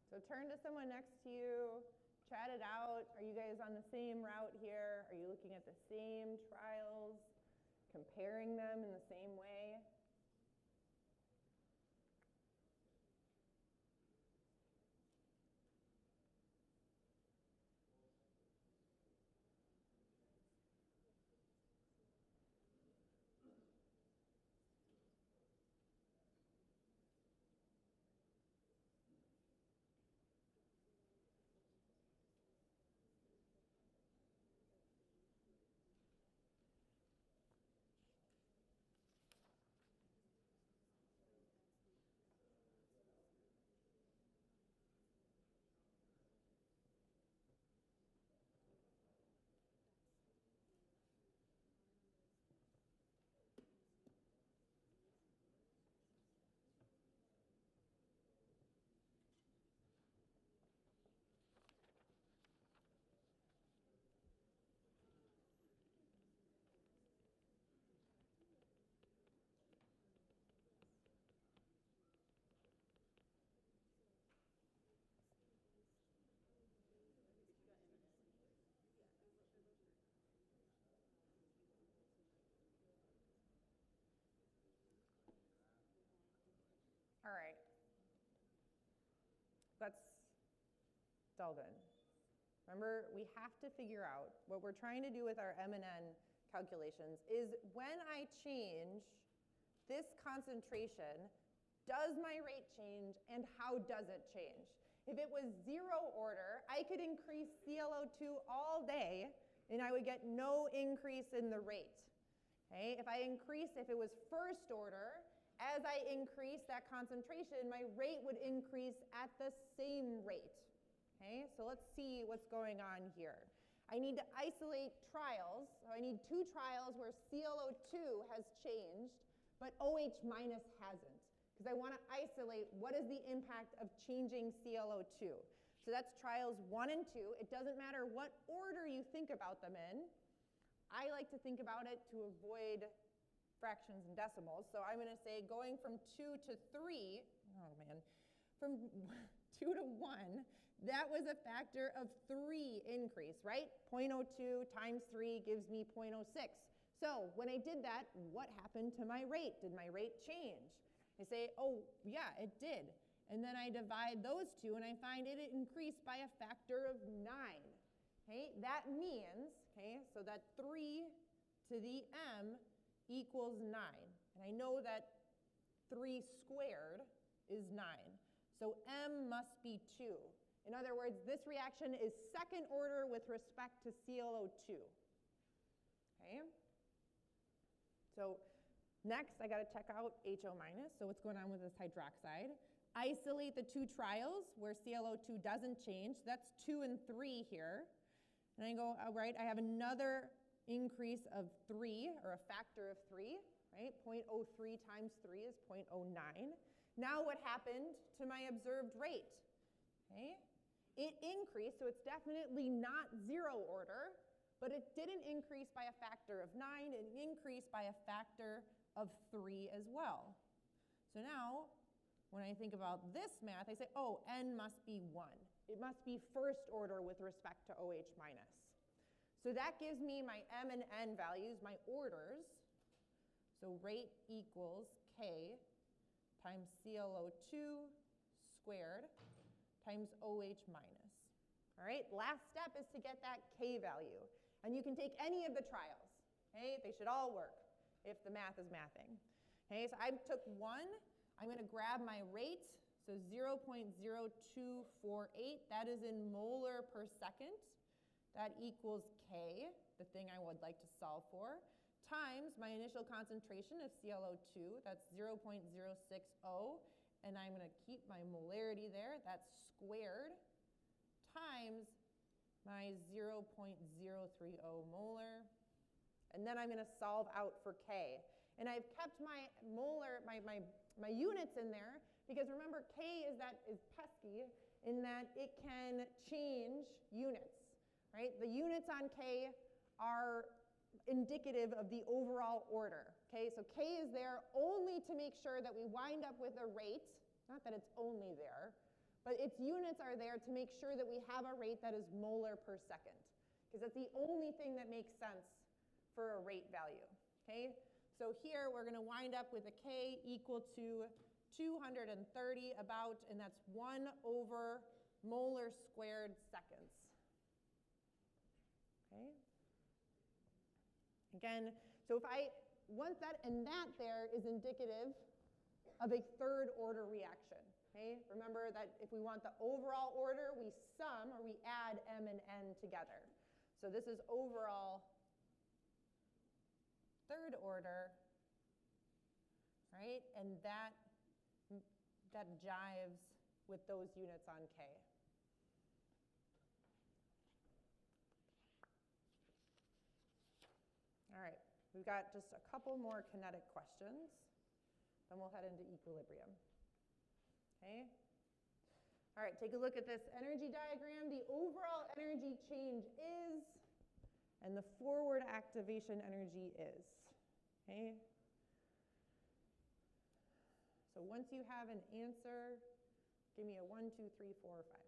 So turn to someone next to you, chat it out. Are you guys on the same route here? Are you looking at the same trials, comparing them in the same way? All right. It's all good. Remember, we have to figure out what we're trying to do with our M and N calculations is when I change this concentration, does my rate change and how does it change? If it was 0 order, I could increase ClO2 all day and I would get no increase in the rate. Okay? If it was first order, as I increase that concentration, my rate would increase at the same rate. Okay, so let's see what's going on here. I need to isolate trials. So I need 2 trials where ClO2 has changed, but OH minus hasn't, because I want to isolate what is the impact of changing ClO2. So So that's trials 1 and 2. It doesn't matter what order you think about them in. I like to think about it to avoid fractions and decimals. So I'm going to say going from 2 to 3, oh man, from 2 to 1, that was a factor of 3 increase, right? 0.02 times 3 gives me 0.06. So when I did that, what happened to my rate? Did my rate change? I say, oh yeah, it did. And then I divide those two and I find it increased by a factor of 9. Okay, that means, okay, so that 3 to the m equals 9. And I know that 3 squared is 9. So m must be 2. In other words, this reaction is second order with respect to ClO2. Okay? So next, I got to check out HO minus. So what's going on with this hydroxide? Isolate the two trials where ClO2 doesn't change. That's 2 and 3 here. And I go, all right, I have another increase of 3, or a factor of 3, right? 0.03 times 3 is 0.09. Now what happened to my observed rate? Okay? It increased, so it's definitely not 0 order, but it didn't increase by a factor of 9. It increased by a factor of 3 as well. So now, when I think about this math, I say, oh, n must be 1. It must be first order with respect to OH minus. So that gives me my m and n values, my orders. So rate equals K times ClO2 squared times OH minus. All right, last step is to get that K value. And you can take any of the trials. Okay, they should all work if the math is mathing. Okay, so I took 1. I'm going to grab my rate, so 0.0248. That is in molar per second. That equals K, the thing I would like to solve for, times my initial concentration of ClO2. That's 0.060. And I'm going to keep my molarity there. That's squared times my 0.030 molar. And then I'm going to solve out for K. And I've kept my molar, my units in there, because remember, K is pesky in that it can change units, right? The units on K are indicative of the overall order, okay? So K is there only to make sure that we wind up with a rate, not that it's only there, but its units are there to make sure that we have a rate that is molar per second, because that's the only thing that makes sense for a rate value, okay? So here we're going to wind up with a K equal to 230 about, and that's 1 over molar squared seconds. Okay? Again, so if once that, and that there is indicative of a third order reaction. Okay? Remember that if we want the overall order, we sum or we add m and n together. So this is overall third order, right? And that jives with those units on K. All right, we've got just a couple more kinetic questions, then we'll head into equilibrium. Okay? All right, take a look at this energy diagram. The overall energy change is, and the forward activation energy is. Okay? So once you have an answer, give me a 1, 2, 3, 4, or 5.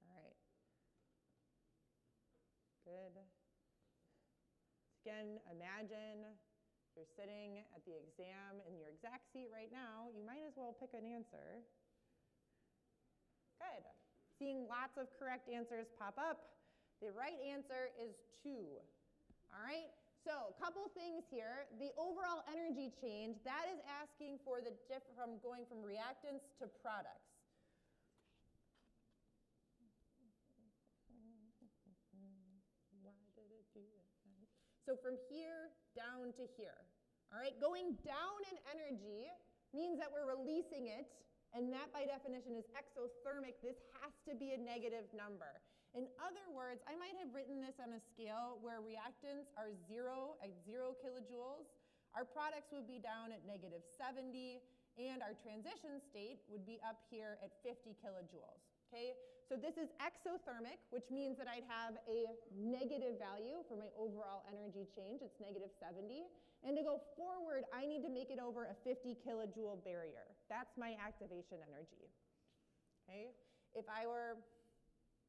All right. Good. Again, imagine you're sitting at the exam in your exact seat right now. You might as well pick an answer. Good. Seeing lots of correct answers pop up. The right answer is 2. All right? So a couple things here. The overall energy change, that is asking for the from going from reactants to products. Why did it do that? So from here down to here. All right? Going down in energy means that we're releasing it. And that, by definition, is exothermic. This has to be a negative number. In other words, I might have written this on a scale where reactants are 0 at 0 kilojoules, our products would be down at -70, and our transition state would be up here at 50 kilojoules. Okay? So this is exothermic, which means that I'd have a negative value for my overall energy change. It's -70. And to go forward, I need to make it over a 50 kilojoule barrier. That's my activation energy. Okay? If I were,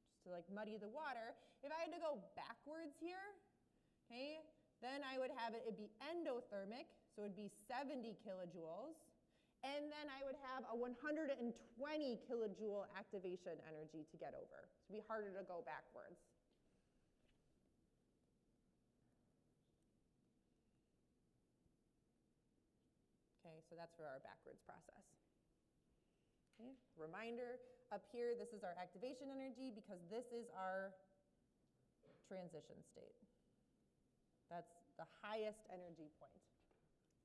just to like muddy the water, if I had to go backwards here, okay, then I would have it'd be endothermic, so it'd be 70 kilojoules. And then I would have a 120 kilojoule activation energy to get over. So it'd be harder to go backwards. Okay, so that's for our backwards process. Okay, reminder, up here, this is our activation energy because this is our transition state. That's the highest energy point.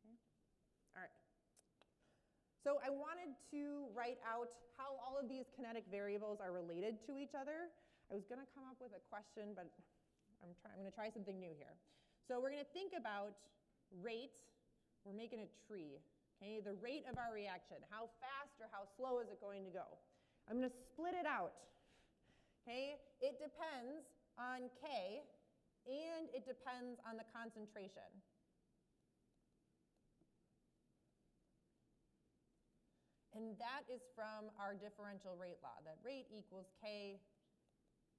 Okay. All right. So I wanted to write out how all of these kinetic variables are related to each other. I was going to come up with a question, but I'm going to try something new here. So we're going to think about rate. We're making a tree. Okay, the rate of our reaction. How fast or how slow is it going to go? I'm going to split it out. Okay, it depends on K, and it depends on the concentration. And that is from our differential rate law, that rate equals K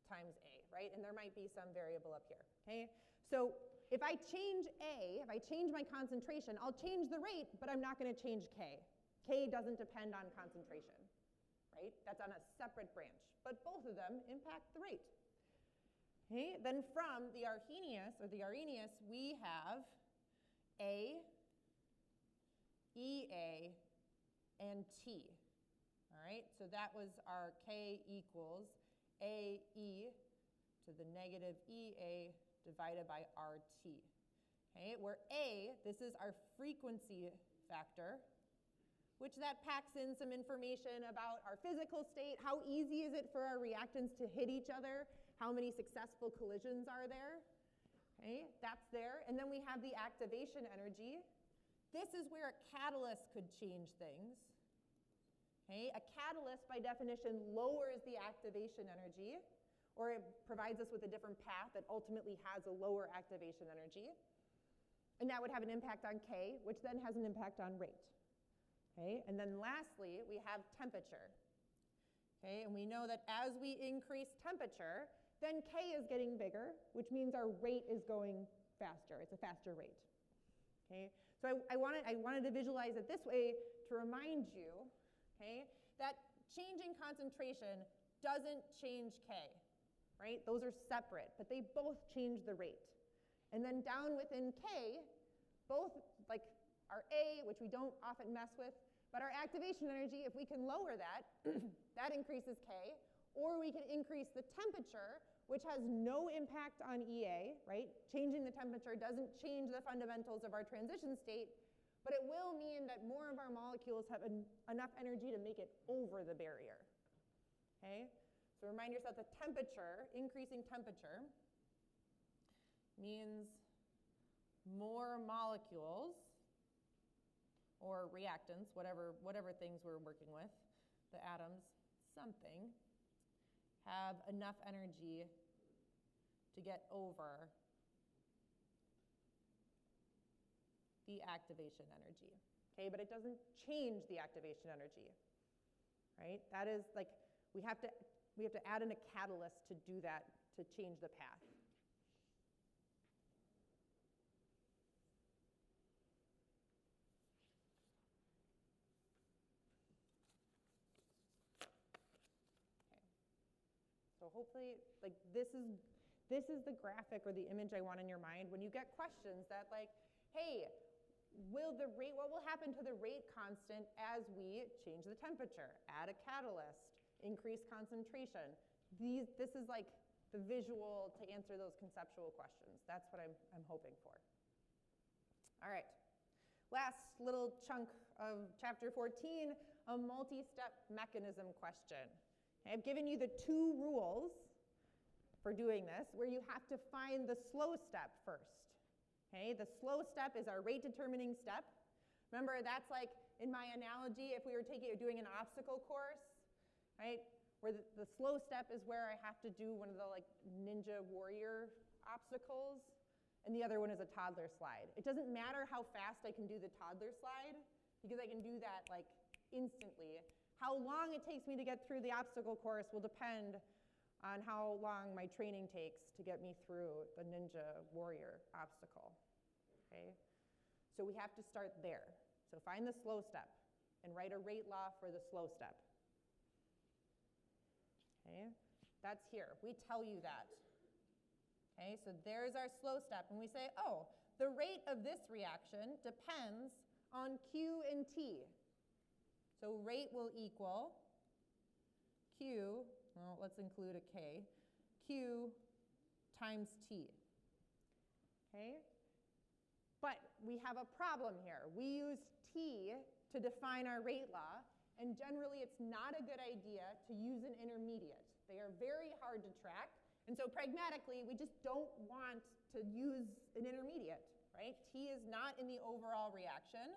times A, right? And there might be some variable up here, okay? So if I change A, if I change my concentration, I'll change the rate, but I'm not going to change K. K doesn't depend on concentration, right? That's on a separate branch, but both of them impact the rate. Okay, then from the Arrhenius, we have A, EA, and T. All right, so that was our K equals AE to the negative EA divided by RT. Okay, where A, this is our frequency factor, which that packs in some information about our physical state. How easy is it for our reactants to hit each other? How many successful collisions are there? Okay, that's there. And then we have the activation energy. This is where a catalyst could change things. Okay, a catalyst, by definition, lowers the activation energy, or it provides us with a different path that ultimately has a lower activation energy. And that would have an impact on K, which then has an impact on rate. Okay, and then lastly, we have temperature. Okay, and we know that as we increase temperature, then K is getting bigger, which means our rate is going faster. It's a faster rate. Okay, so I wanted to visualize it this way to remind you, okay, that changing concentration doesn't change K, right? Those are separate, but they both change the rate. And then down within K, both like our A, which we don't often mess with, but our activation energy, if we can lower that, that increases K, or we can increase the temperature, which has no impact on EA, right? Changing the temperature doesn't change the fundamentals of our transition state, but it will mean that more of our molecules have enough energy to make it over the barrier, okay? So remind yourself that temperature, increasing temperature, means more molecules or reactants, whatever things we're working with, the atoms, something, have enough energy to get over the activation energy. Okay, but it doesn't change the activation energy, right? That is like, we have to add in a catalyst to do that, to change the path. So hopefully, like this is the graphic or the image I want in your mind when you get questions that like, hey, what will happen to the rate constant as we change the temperature, add a catalyst, increase concentration? This is like the visual to answer those conceptual questions. That's what I'm hoping for. All right, last little chunk of chapter 14, a multi-step mechanism question. I've given you the two rules for doing this, where you have to find the slow step first. Okay, the slow step is our rate determining step. Remember, that's like, in my analogy, if we were doing an obstacle course, right, where the slow step is where I have to do one of the like ninja warrior obstacles, and the other one is a toddler slide. It doesn't matter how fast I can do the toddler slide, because I can do that like instantly. How long it takes me to get through the obstacle course will depend on how long my training takes to get me through the ninja warrior obstacle, okay? So we have to start there. So find the slow step and write a rate law for the slow step, okay? That's here, we tell you that. Okay, so there's our slow step, and we say, oh, the rate of this reaction depends on Q and T. So rate will equal Q, well, let's include a K, Q times T. Okay? But we have a problem here. We use T to define our rate law, and generally it's not a good idea to use an intermediate. They are very hard to track. And so pragmatically, we just don't want to use an intermediate, right? T is not in the overall reaction.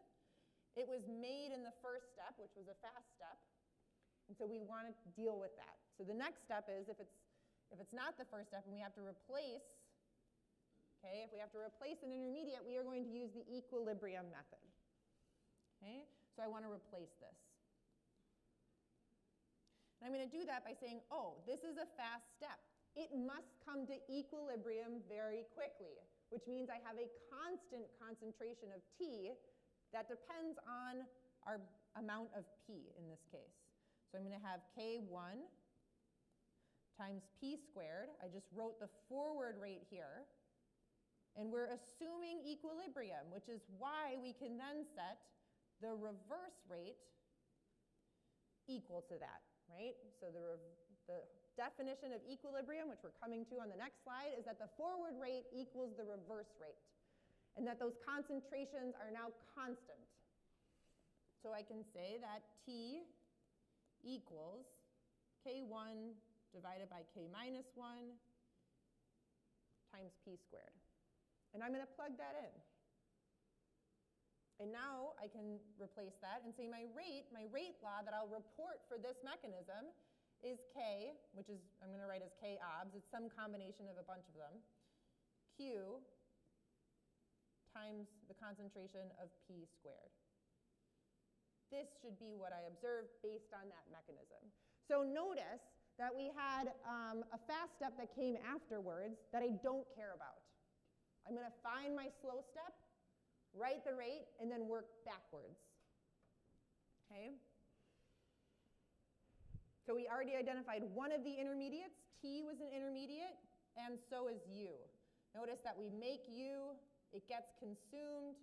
It was made in the first step, which was a fast step. And so we want to deal with that. So the next step is if it's not the first step and we have to replace, okay, if we have to replace an intermediate, we are going to use the equilibrium method. Okay, so I want to replace this. And I'm going to do that by saying, oh, this is a fast step. It must come to equilibrium very quickly, which means I have a constant concentration of T that depends on our amount of P in this case. So I'm going to have K1 times P squared. I just wrote the forward rate here. And we're assuming equilibrium, which is why we can then set the reverse rate equal to that, right? So the definition of equilibrium, which we're coming to on the next slide, is that the forward rate equals the reverse rate, and that those concentrations are now constant. So I can say that T equals K1 divided by K minus 1 times P squared. And I'm going to plug that in. And now I can replace that and say my rate law that I'll report for this mechanism is K, which is, I'm going to write as K obs. It's some combination of a bunch of them. Q times the concentration of P squared. This should be what I observed based on that mechanism. So notice that we had a fast step that came afterwards that I don't care about. I'm going to find my slow step, write the rate, and then work backwards. Okay? So we already identified one of the intermediates. T was an intermediate, and so is U. Notice that we make U, it gets consumed,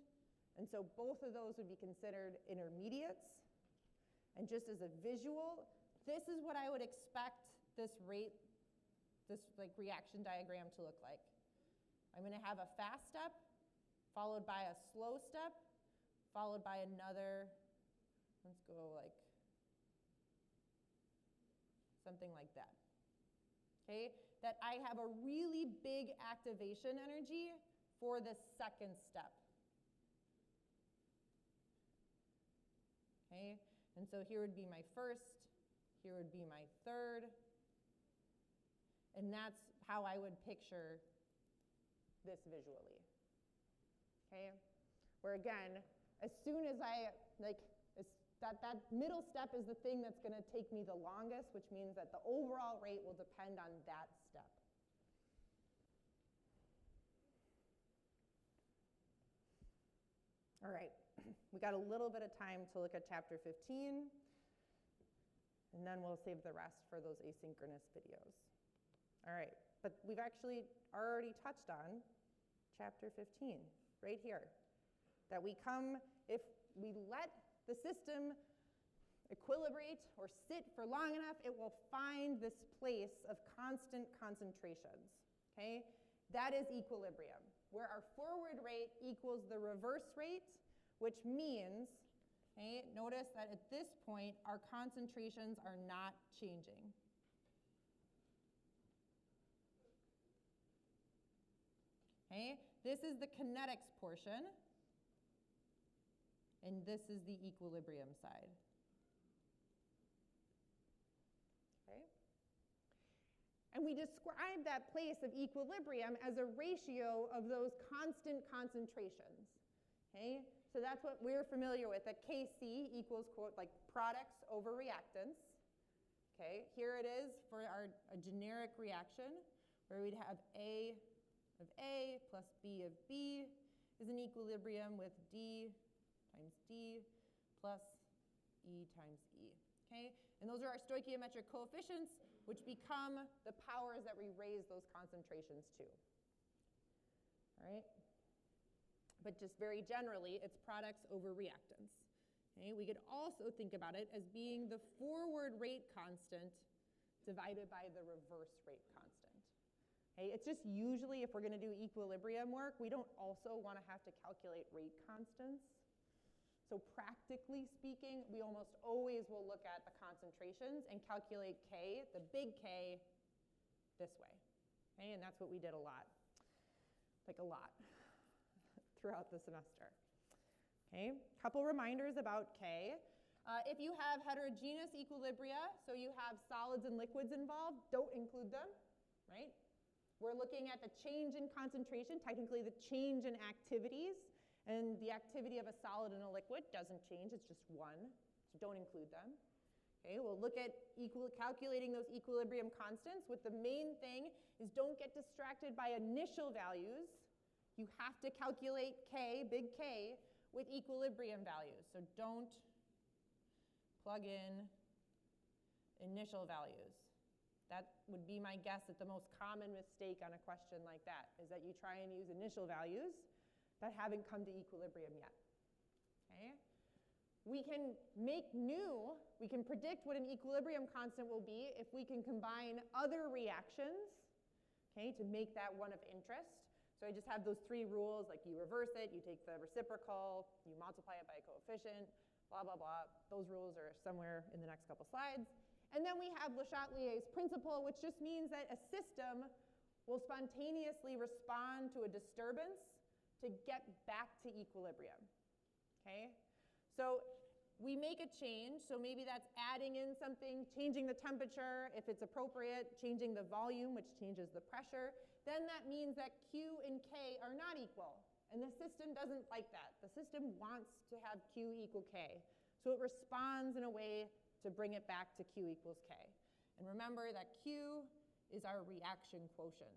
and so both of those would be considered intermediates. And just as a visual, this is what I would expect this like reaction diagram to look like. I'm going to have a fast step, followed by a slow step, followed by another, let's go like something like that, okay? That I have a really big activation energy for the second step, okay? And so here would be my first, here would be my third, and that's how I would picture this visually, okay? Where again, as soon as that middle step is the thing that's going to take me the longest, which means that the overall rate will depend on that step. All right, we got a little bit of time to look at chapter 15, and then we'll save the rest for those asynchronous videos. All right, but we've actually already touched on chapter 15 right here, that if we let the system equilibrate or sit for long enough, it will find this place of constant concentrations, okay? That is equilibrium, where our forward rate equals the reverse rate, which means, okay, notice that at this point, our concentrations are not changing. Okay? This is the kinetics portion, and this is the equilibrium side. Okay? And we describe that place of equilibrium as a ratio of those constant concentrations. Okay? So that's what we're familiar with, that Kc equals, quote, like products over reactants. Okay? Here it is for a generic reaction where we'd have A of A plus B of B is in equilibrium with D times D plus E times E. Okay? And those are our stoichiometric coefficients, which become the powers that we raise those concentrations to. All right? But just very generally, it's products over reactants. Okay? We could also think about it as being the forward rate constant divided by the reverse rate constant. Okay? It's just usually, if we're going to do equilibrium work, we don't also want to have to calculate rate constants. So practically speaking, we almost always will look at the concentrations and calculate K, the big K, this way. Okay? And that's what we did a lot, like a lot, throughout the semester. Okay? Couple reminders about K. If you have heterogeneous equilibria, so you have solids and liquids involved, don't include them, right? We're looking at the change in concentration, technically the change in activities. And the activity of a solid and a liquid doesn't change, it's just one, so don't include them. Okay, we'll look at calculating those equilibrium constants, with the main thing is don't get distracted by initial values. You have to calculate K, big K, with equilibrium values. So don't plug in initial values. That would be my guess at the most common mistake on a question like that, is that you try and use initial values that haven't come to equilibrium yet. Okay? We can predict what an equilibrium constant will be if we can combine other reactions, okay, to make that one of interest. So I just have those three rules, like you reverse it, you take the reciprocal, you multiply it by a coefficient, blah, blah, blah. Those rules are somewhere in the next couple slides. And then we have Le Chatelier's principle, which just means that a system will spontaneously respond to a disturbance to get back to equilibrium. Okay? So we make a change, so maybe that's adding in something, changing the temperature if it's appropriate, changing the volume, which changes the pressure. Then that means that Q and K are not equal. And the system doesn't like that. The system wants to have Q equal K. So it responds in a way to bring it back to Q equals K. And remember that Q is our reaction quotient.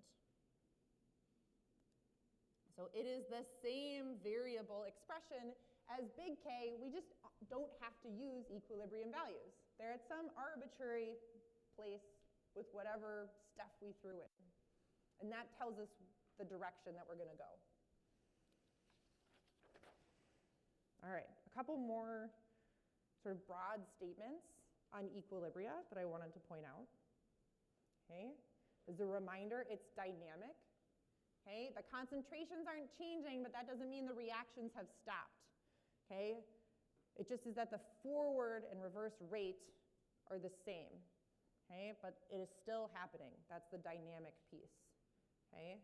So it is the same variable expression as big K. We just don't have to use equilibrium values. They're at some arbitrary place with whatever stuff we threw in. And that tells us the direction that we're going to go. All right, a couple more sort of broad statements on equilibria that I wanted to point out. Okay, as a reminder, it's dynamic. Okay, the concentrations aren't changing, but that doesn't mean the reactions have stopped. Okay, it just is that the forward and reverse rate are the same. Okay, but it is still happening. That's the dynamic piece. Okay,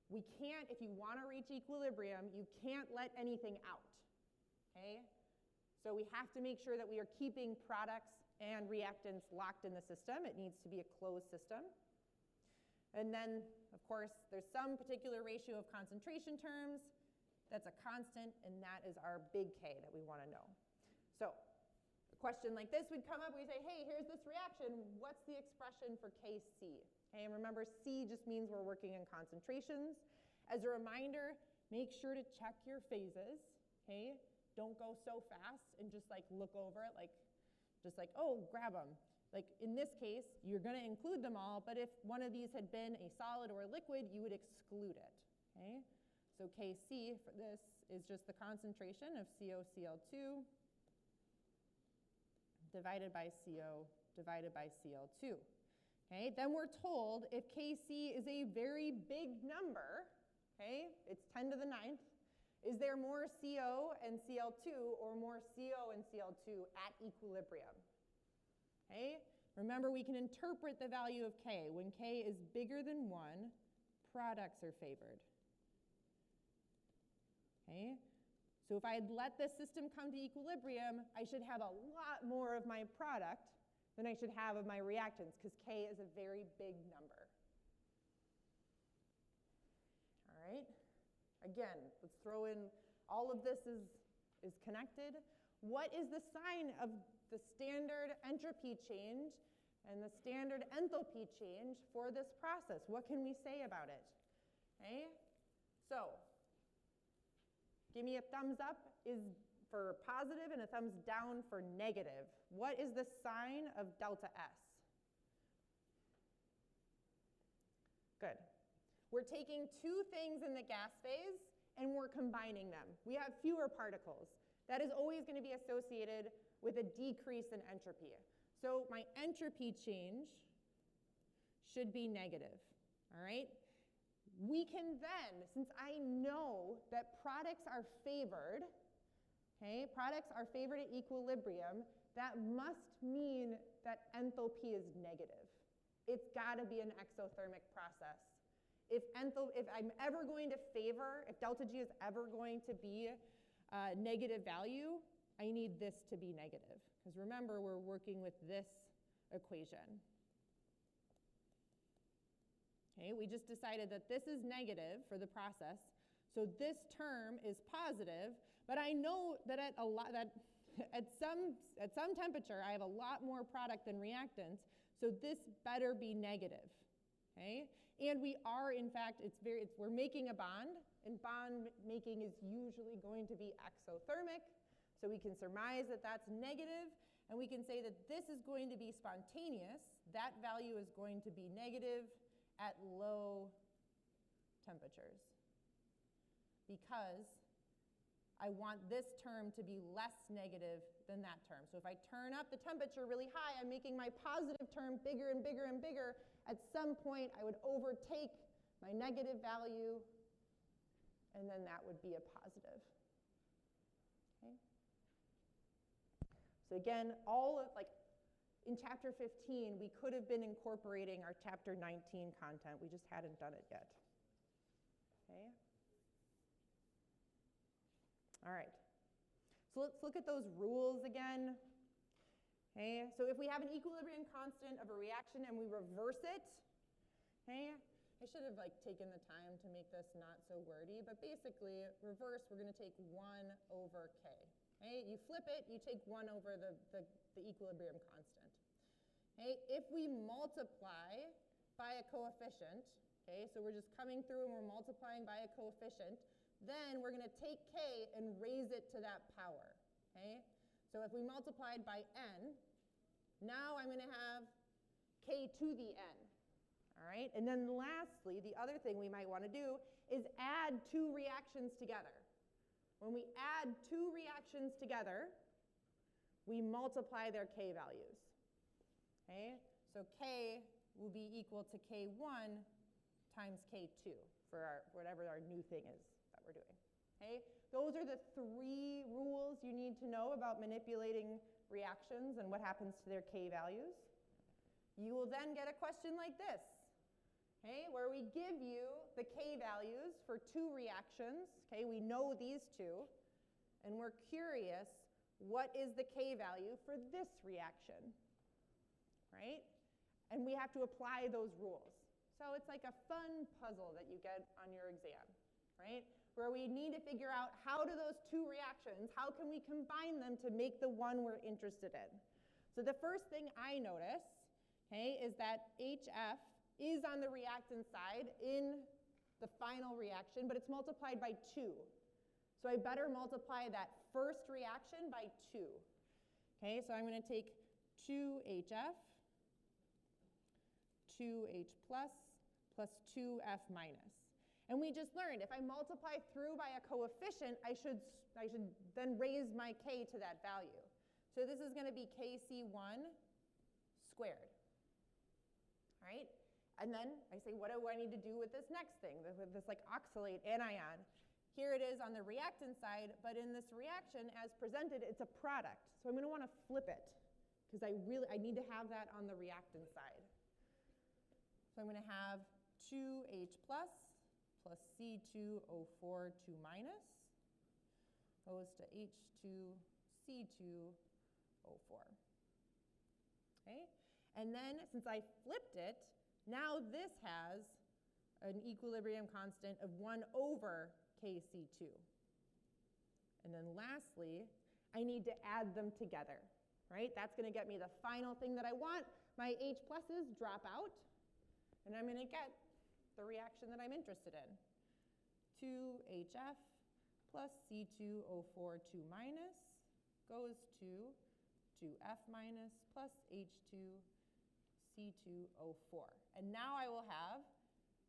we can't, if you want to reach equilibrium, you can't let anything out. Okay, so we have to make sure that we are keeping products and reactants locked in the system. It needs to be a closed system. And then, of course, there's some particular ratio of concentration terms that's a constant, and that is our big K that we want to know. So a question like this would come up, we say, hey, here's this reaction, what's the expression for Kc? Okay, and remember, C just means we're working in concentrations. As a reminder, make sure to check your phases, okay? Don't go so fast and just like look over it, like, just like, oh, grab them. Like in this case, you're going to include them all, but if one of these had been a solid or a liquid, you would exclude it, okay? So Kc for this is just the concentration of CoCl2 divided by CO divided by Cl2. Okay, then we're told if Kc is a very big number, okay, it's 10 to the 9th, is there more CO and Cl2 or more CO and Cl2 at equilibrium? Okay, remember we can interpret the value of K. When K is bigger than 1, products are favored. Okay? So if I had let this system come to equilibrium, I should have a lot more of my product than I should have of my reactants, because K is a very big number. All right? Again, let's throw in, all of this is connected. What is the sign of the standard entropy change and the standard enthalpy change for this process? What can we say about it? Okay? So, give me a thumbs up is for positive and a thumbs down for negative. What is the sign of delta S? Good. We're taking two things in the gas phase and we're combining them. We have fewer particles. That is always going to be associated with a decrease in entropy. So my entropy change should be negative, all right? We can then, since I know that products are favored, okay, products are favored at equilibrium, that must mean that enthalpy is negative. It's got to be an exothermic process. If I'm ever going to favor, if delta G is ever going to be a negative value, I need this to be negative. Because remember, we're working with this equation. Okay, we just decided that this is negative for the process, so this term is positive, but I know that at some temperature I have a lot more product than reactants, so this better be negative. Okay? And we are, in fact, we're making a bond, and bond making is usually going to be exothermic, so we can surmise that that's negative, and we can say that this is going to be spontaneous. That value is going to be negative at low temperatures, because I want this term to be less negative than that term. So if I turn up the temperature really high, I'm making my positive term bigger and bigger and bigger. At some point, I would overtake my negative value, and then that would be a positive. Okay? So again, in chapter 15, we could have been incorporating our chapter 19 content. We just hadn't done it yet. Okay? All right. So let's look at those rules again. Okay? So if we have an equilibrium constant of a reaction and we reverse it, okay? I should have taken the time to make this not so wordy, but basically, reverse, we're going to take 1 over K. Okay? You flip it, you take 1 over the equilibrium constant. Okay? If we multiply by a coefficient, okay, so we're just coming through and we're multiplying by a coefficient, then we're going to take K and raise it to that power. Okay? So if we multiplied by n, now I'm going to have K to the n. All right? And then lastly, the other thing we might want to do is add two reactions together. When we add two reactions together, we multiply their K values. Okay? So K will be equal to K1 times K2 for whatever our new thing is that we're doing. Okay? Those are the 3 rules you need to know about manipulating reactions and what happens to their K values. You will then get a question like this, okay, where we give you the K values for 2 reactions. Okay? We know these 2, and we're curious, what is the K value for this reaction? Right? And we have to apply those rules. So it's like a fun puzzle that you get on your exam, right? Where we need to figure out how do those 2 reactions, how can we combine them to make the one we're interested in? So the first thing I notice, okay, is that HF is on the reactant side in the final reaction, but it's multiplied by 2. So I better multiply that first reaction by 2. Okay, so I'm going to take 2HF, 2H plus 2F minus. And we just learned if I multiply through by a coefficient, I should then raise my K to that value. So this is going to be KC1 squared. All right? And then I say, what do I need to do with this next thing, with this oxalate anion? Here it is on the reactant side, but in this reaction, as presented, it's a product. So I'm going to want to flip it, because I need to have that on the reactant side. So I'm going to have 2H plus C2O4 2 minus goes to H2C2O4. Okay? And then since I flipped it, now this has an equilibrium constant of 1 over Kc2. And then lastly, I need to add them together, right? That's going to get me the final thing that I want. My H pluses drop out, and I'm going to get the reaction that I'm interested in. 2HF plus C2O4 2 minus goes to 2F minus plus H2C2O4. And now I will have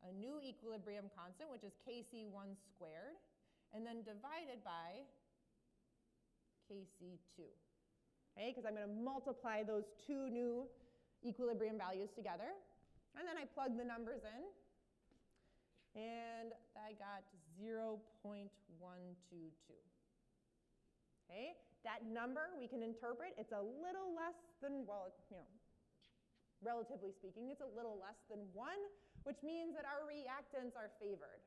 a new equilibrium constant, which is Kc1 squared, and then divided by Kc2. Okay, because I'm going to multiply those two new equilibrium values together. And then I plug the numbers in, and I got 0.122. Okay, that number we can interpret, it's a little less than, well, relatively speaking, it's a little less than 1, which means that our reactants are favored.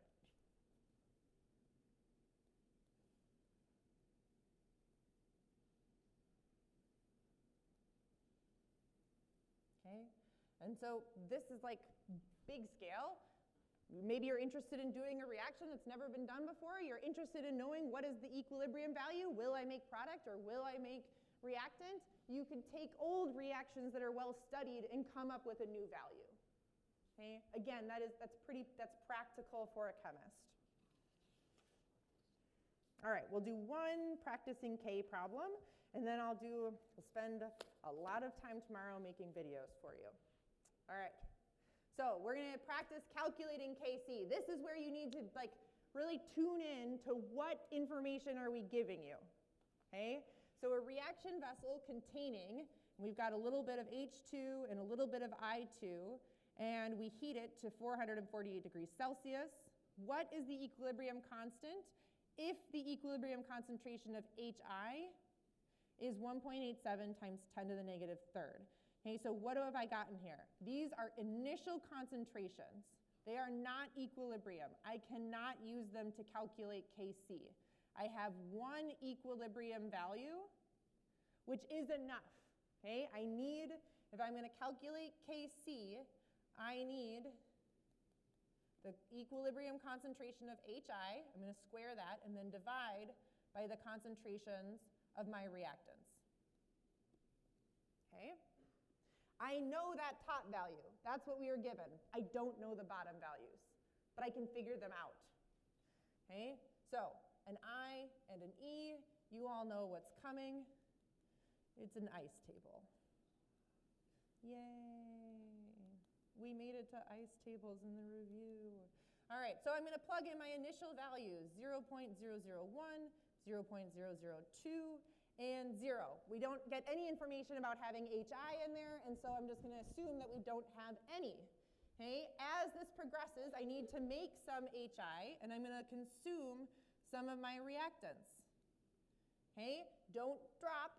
Okay, and so this is like big scale. Maybe you're interested in doing a reaction that's never been done before. You're interested in knowing what is the equilibrium value. Will I make product or will I make reactant? You can take old reactions that are well studied and come up with a new value. Okay? Again, that's practical for a chemist. All right, we'll do one practicing K problem, and then we'll spend a lot of time tomorrow making videos for you. All right. So we're going to practice calculating Kc. This is where you need to really tune in to what information are we giving you. Okay? So a reaction vessel containing, we've got a little bit of H2 and a little bit of I2, and we heat it to 448 degrees Celsius. What is the equilibrium constant if the equilibrium concentration of HI is 1.87 times 10 to the negative third? Okay, so what have I gotten here? These are initial concentrations. They are not equilibrium. I cannot use them to calculate Kc. I have one equilibrium value, which is enough. Okay, if I'm going to calculate Kc, I need the equilibrium concentration of HI. I'm going to square that and then divide by the concentrations of my reactants. Okay? I know that top value. That's what we were given. I don't know the bottom values, but I can figure them out. Okay? So an I and an E, you all know what's coming. It's an ice table. Yay. We made it to ice tables in the review. All right, so I'm going to plug in my initial values, 0.001, 0.002, and 0. We don't get any information about having HI in there, and so I'm just going to assume that we don't have any. Okay? As this progresses, I need to make some HI, and I'm going to consume some of my reactants. Okay? Don't drop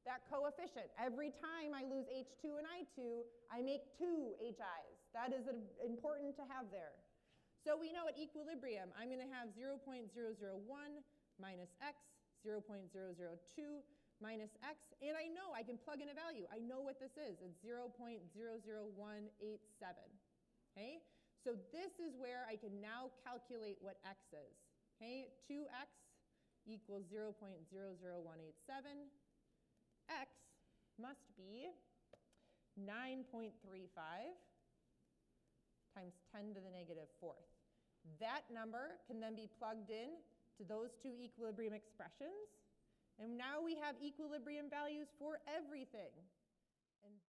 that coefficient. Every time I lose H2 and I2, I make 2 HIs. That is important to have there. So we know at equilibrium, I'm going to have 0.001 minus X, 0.002 minus X, and I know I can plug in a value. I know what this is. It's 0.00187. Okay? So this is where I can now calculate what X is. Okay? 2X equals 0.00187. X must be 9.35 times 10 to the negative fourth. That number can then be plugged in to those two equilibrium expressions. And now we have equilibrium values for everything. And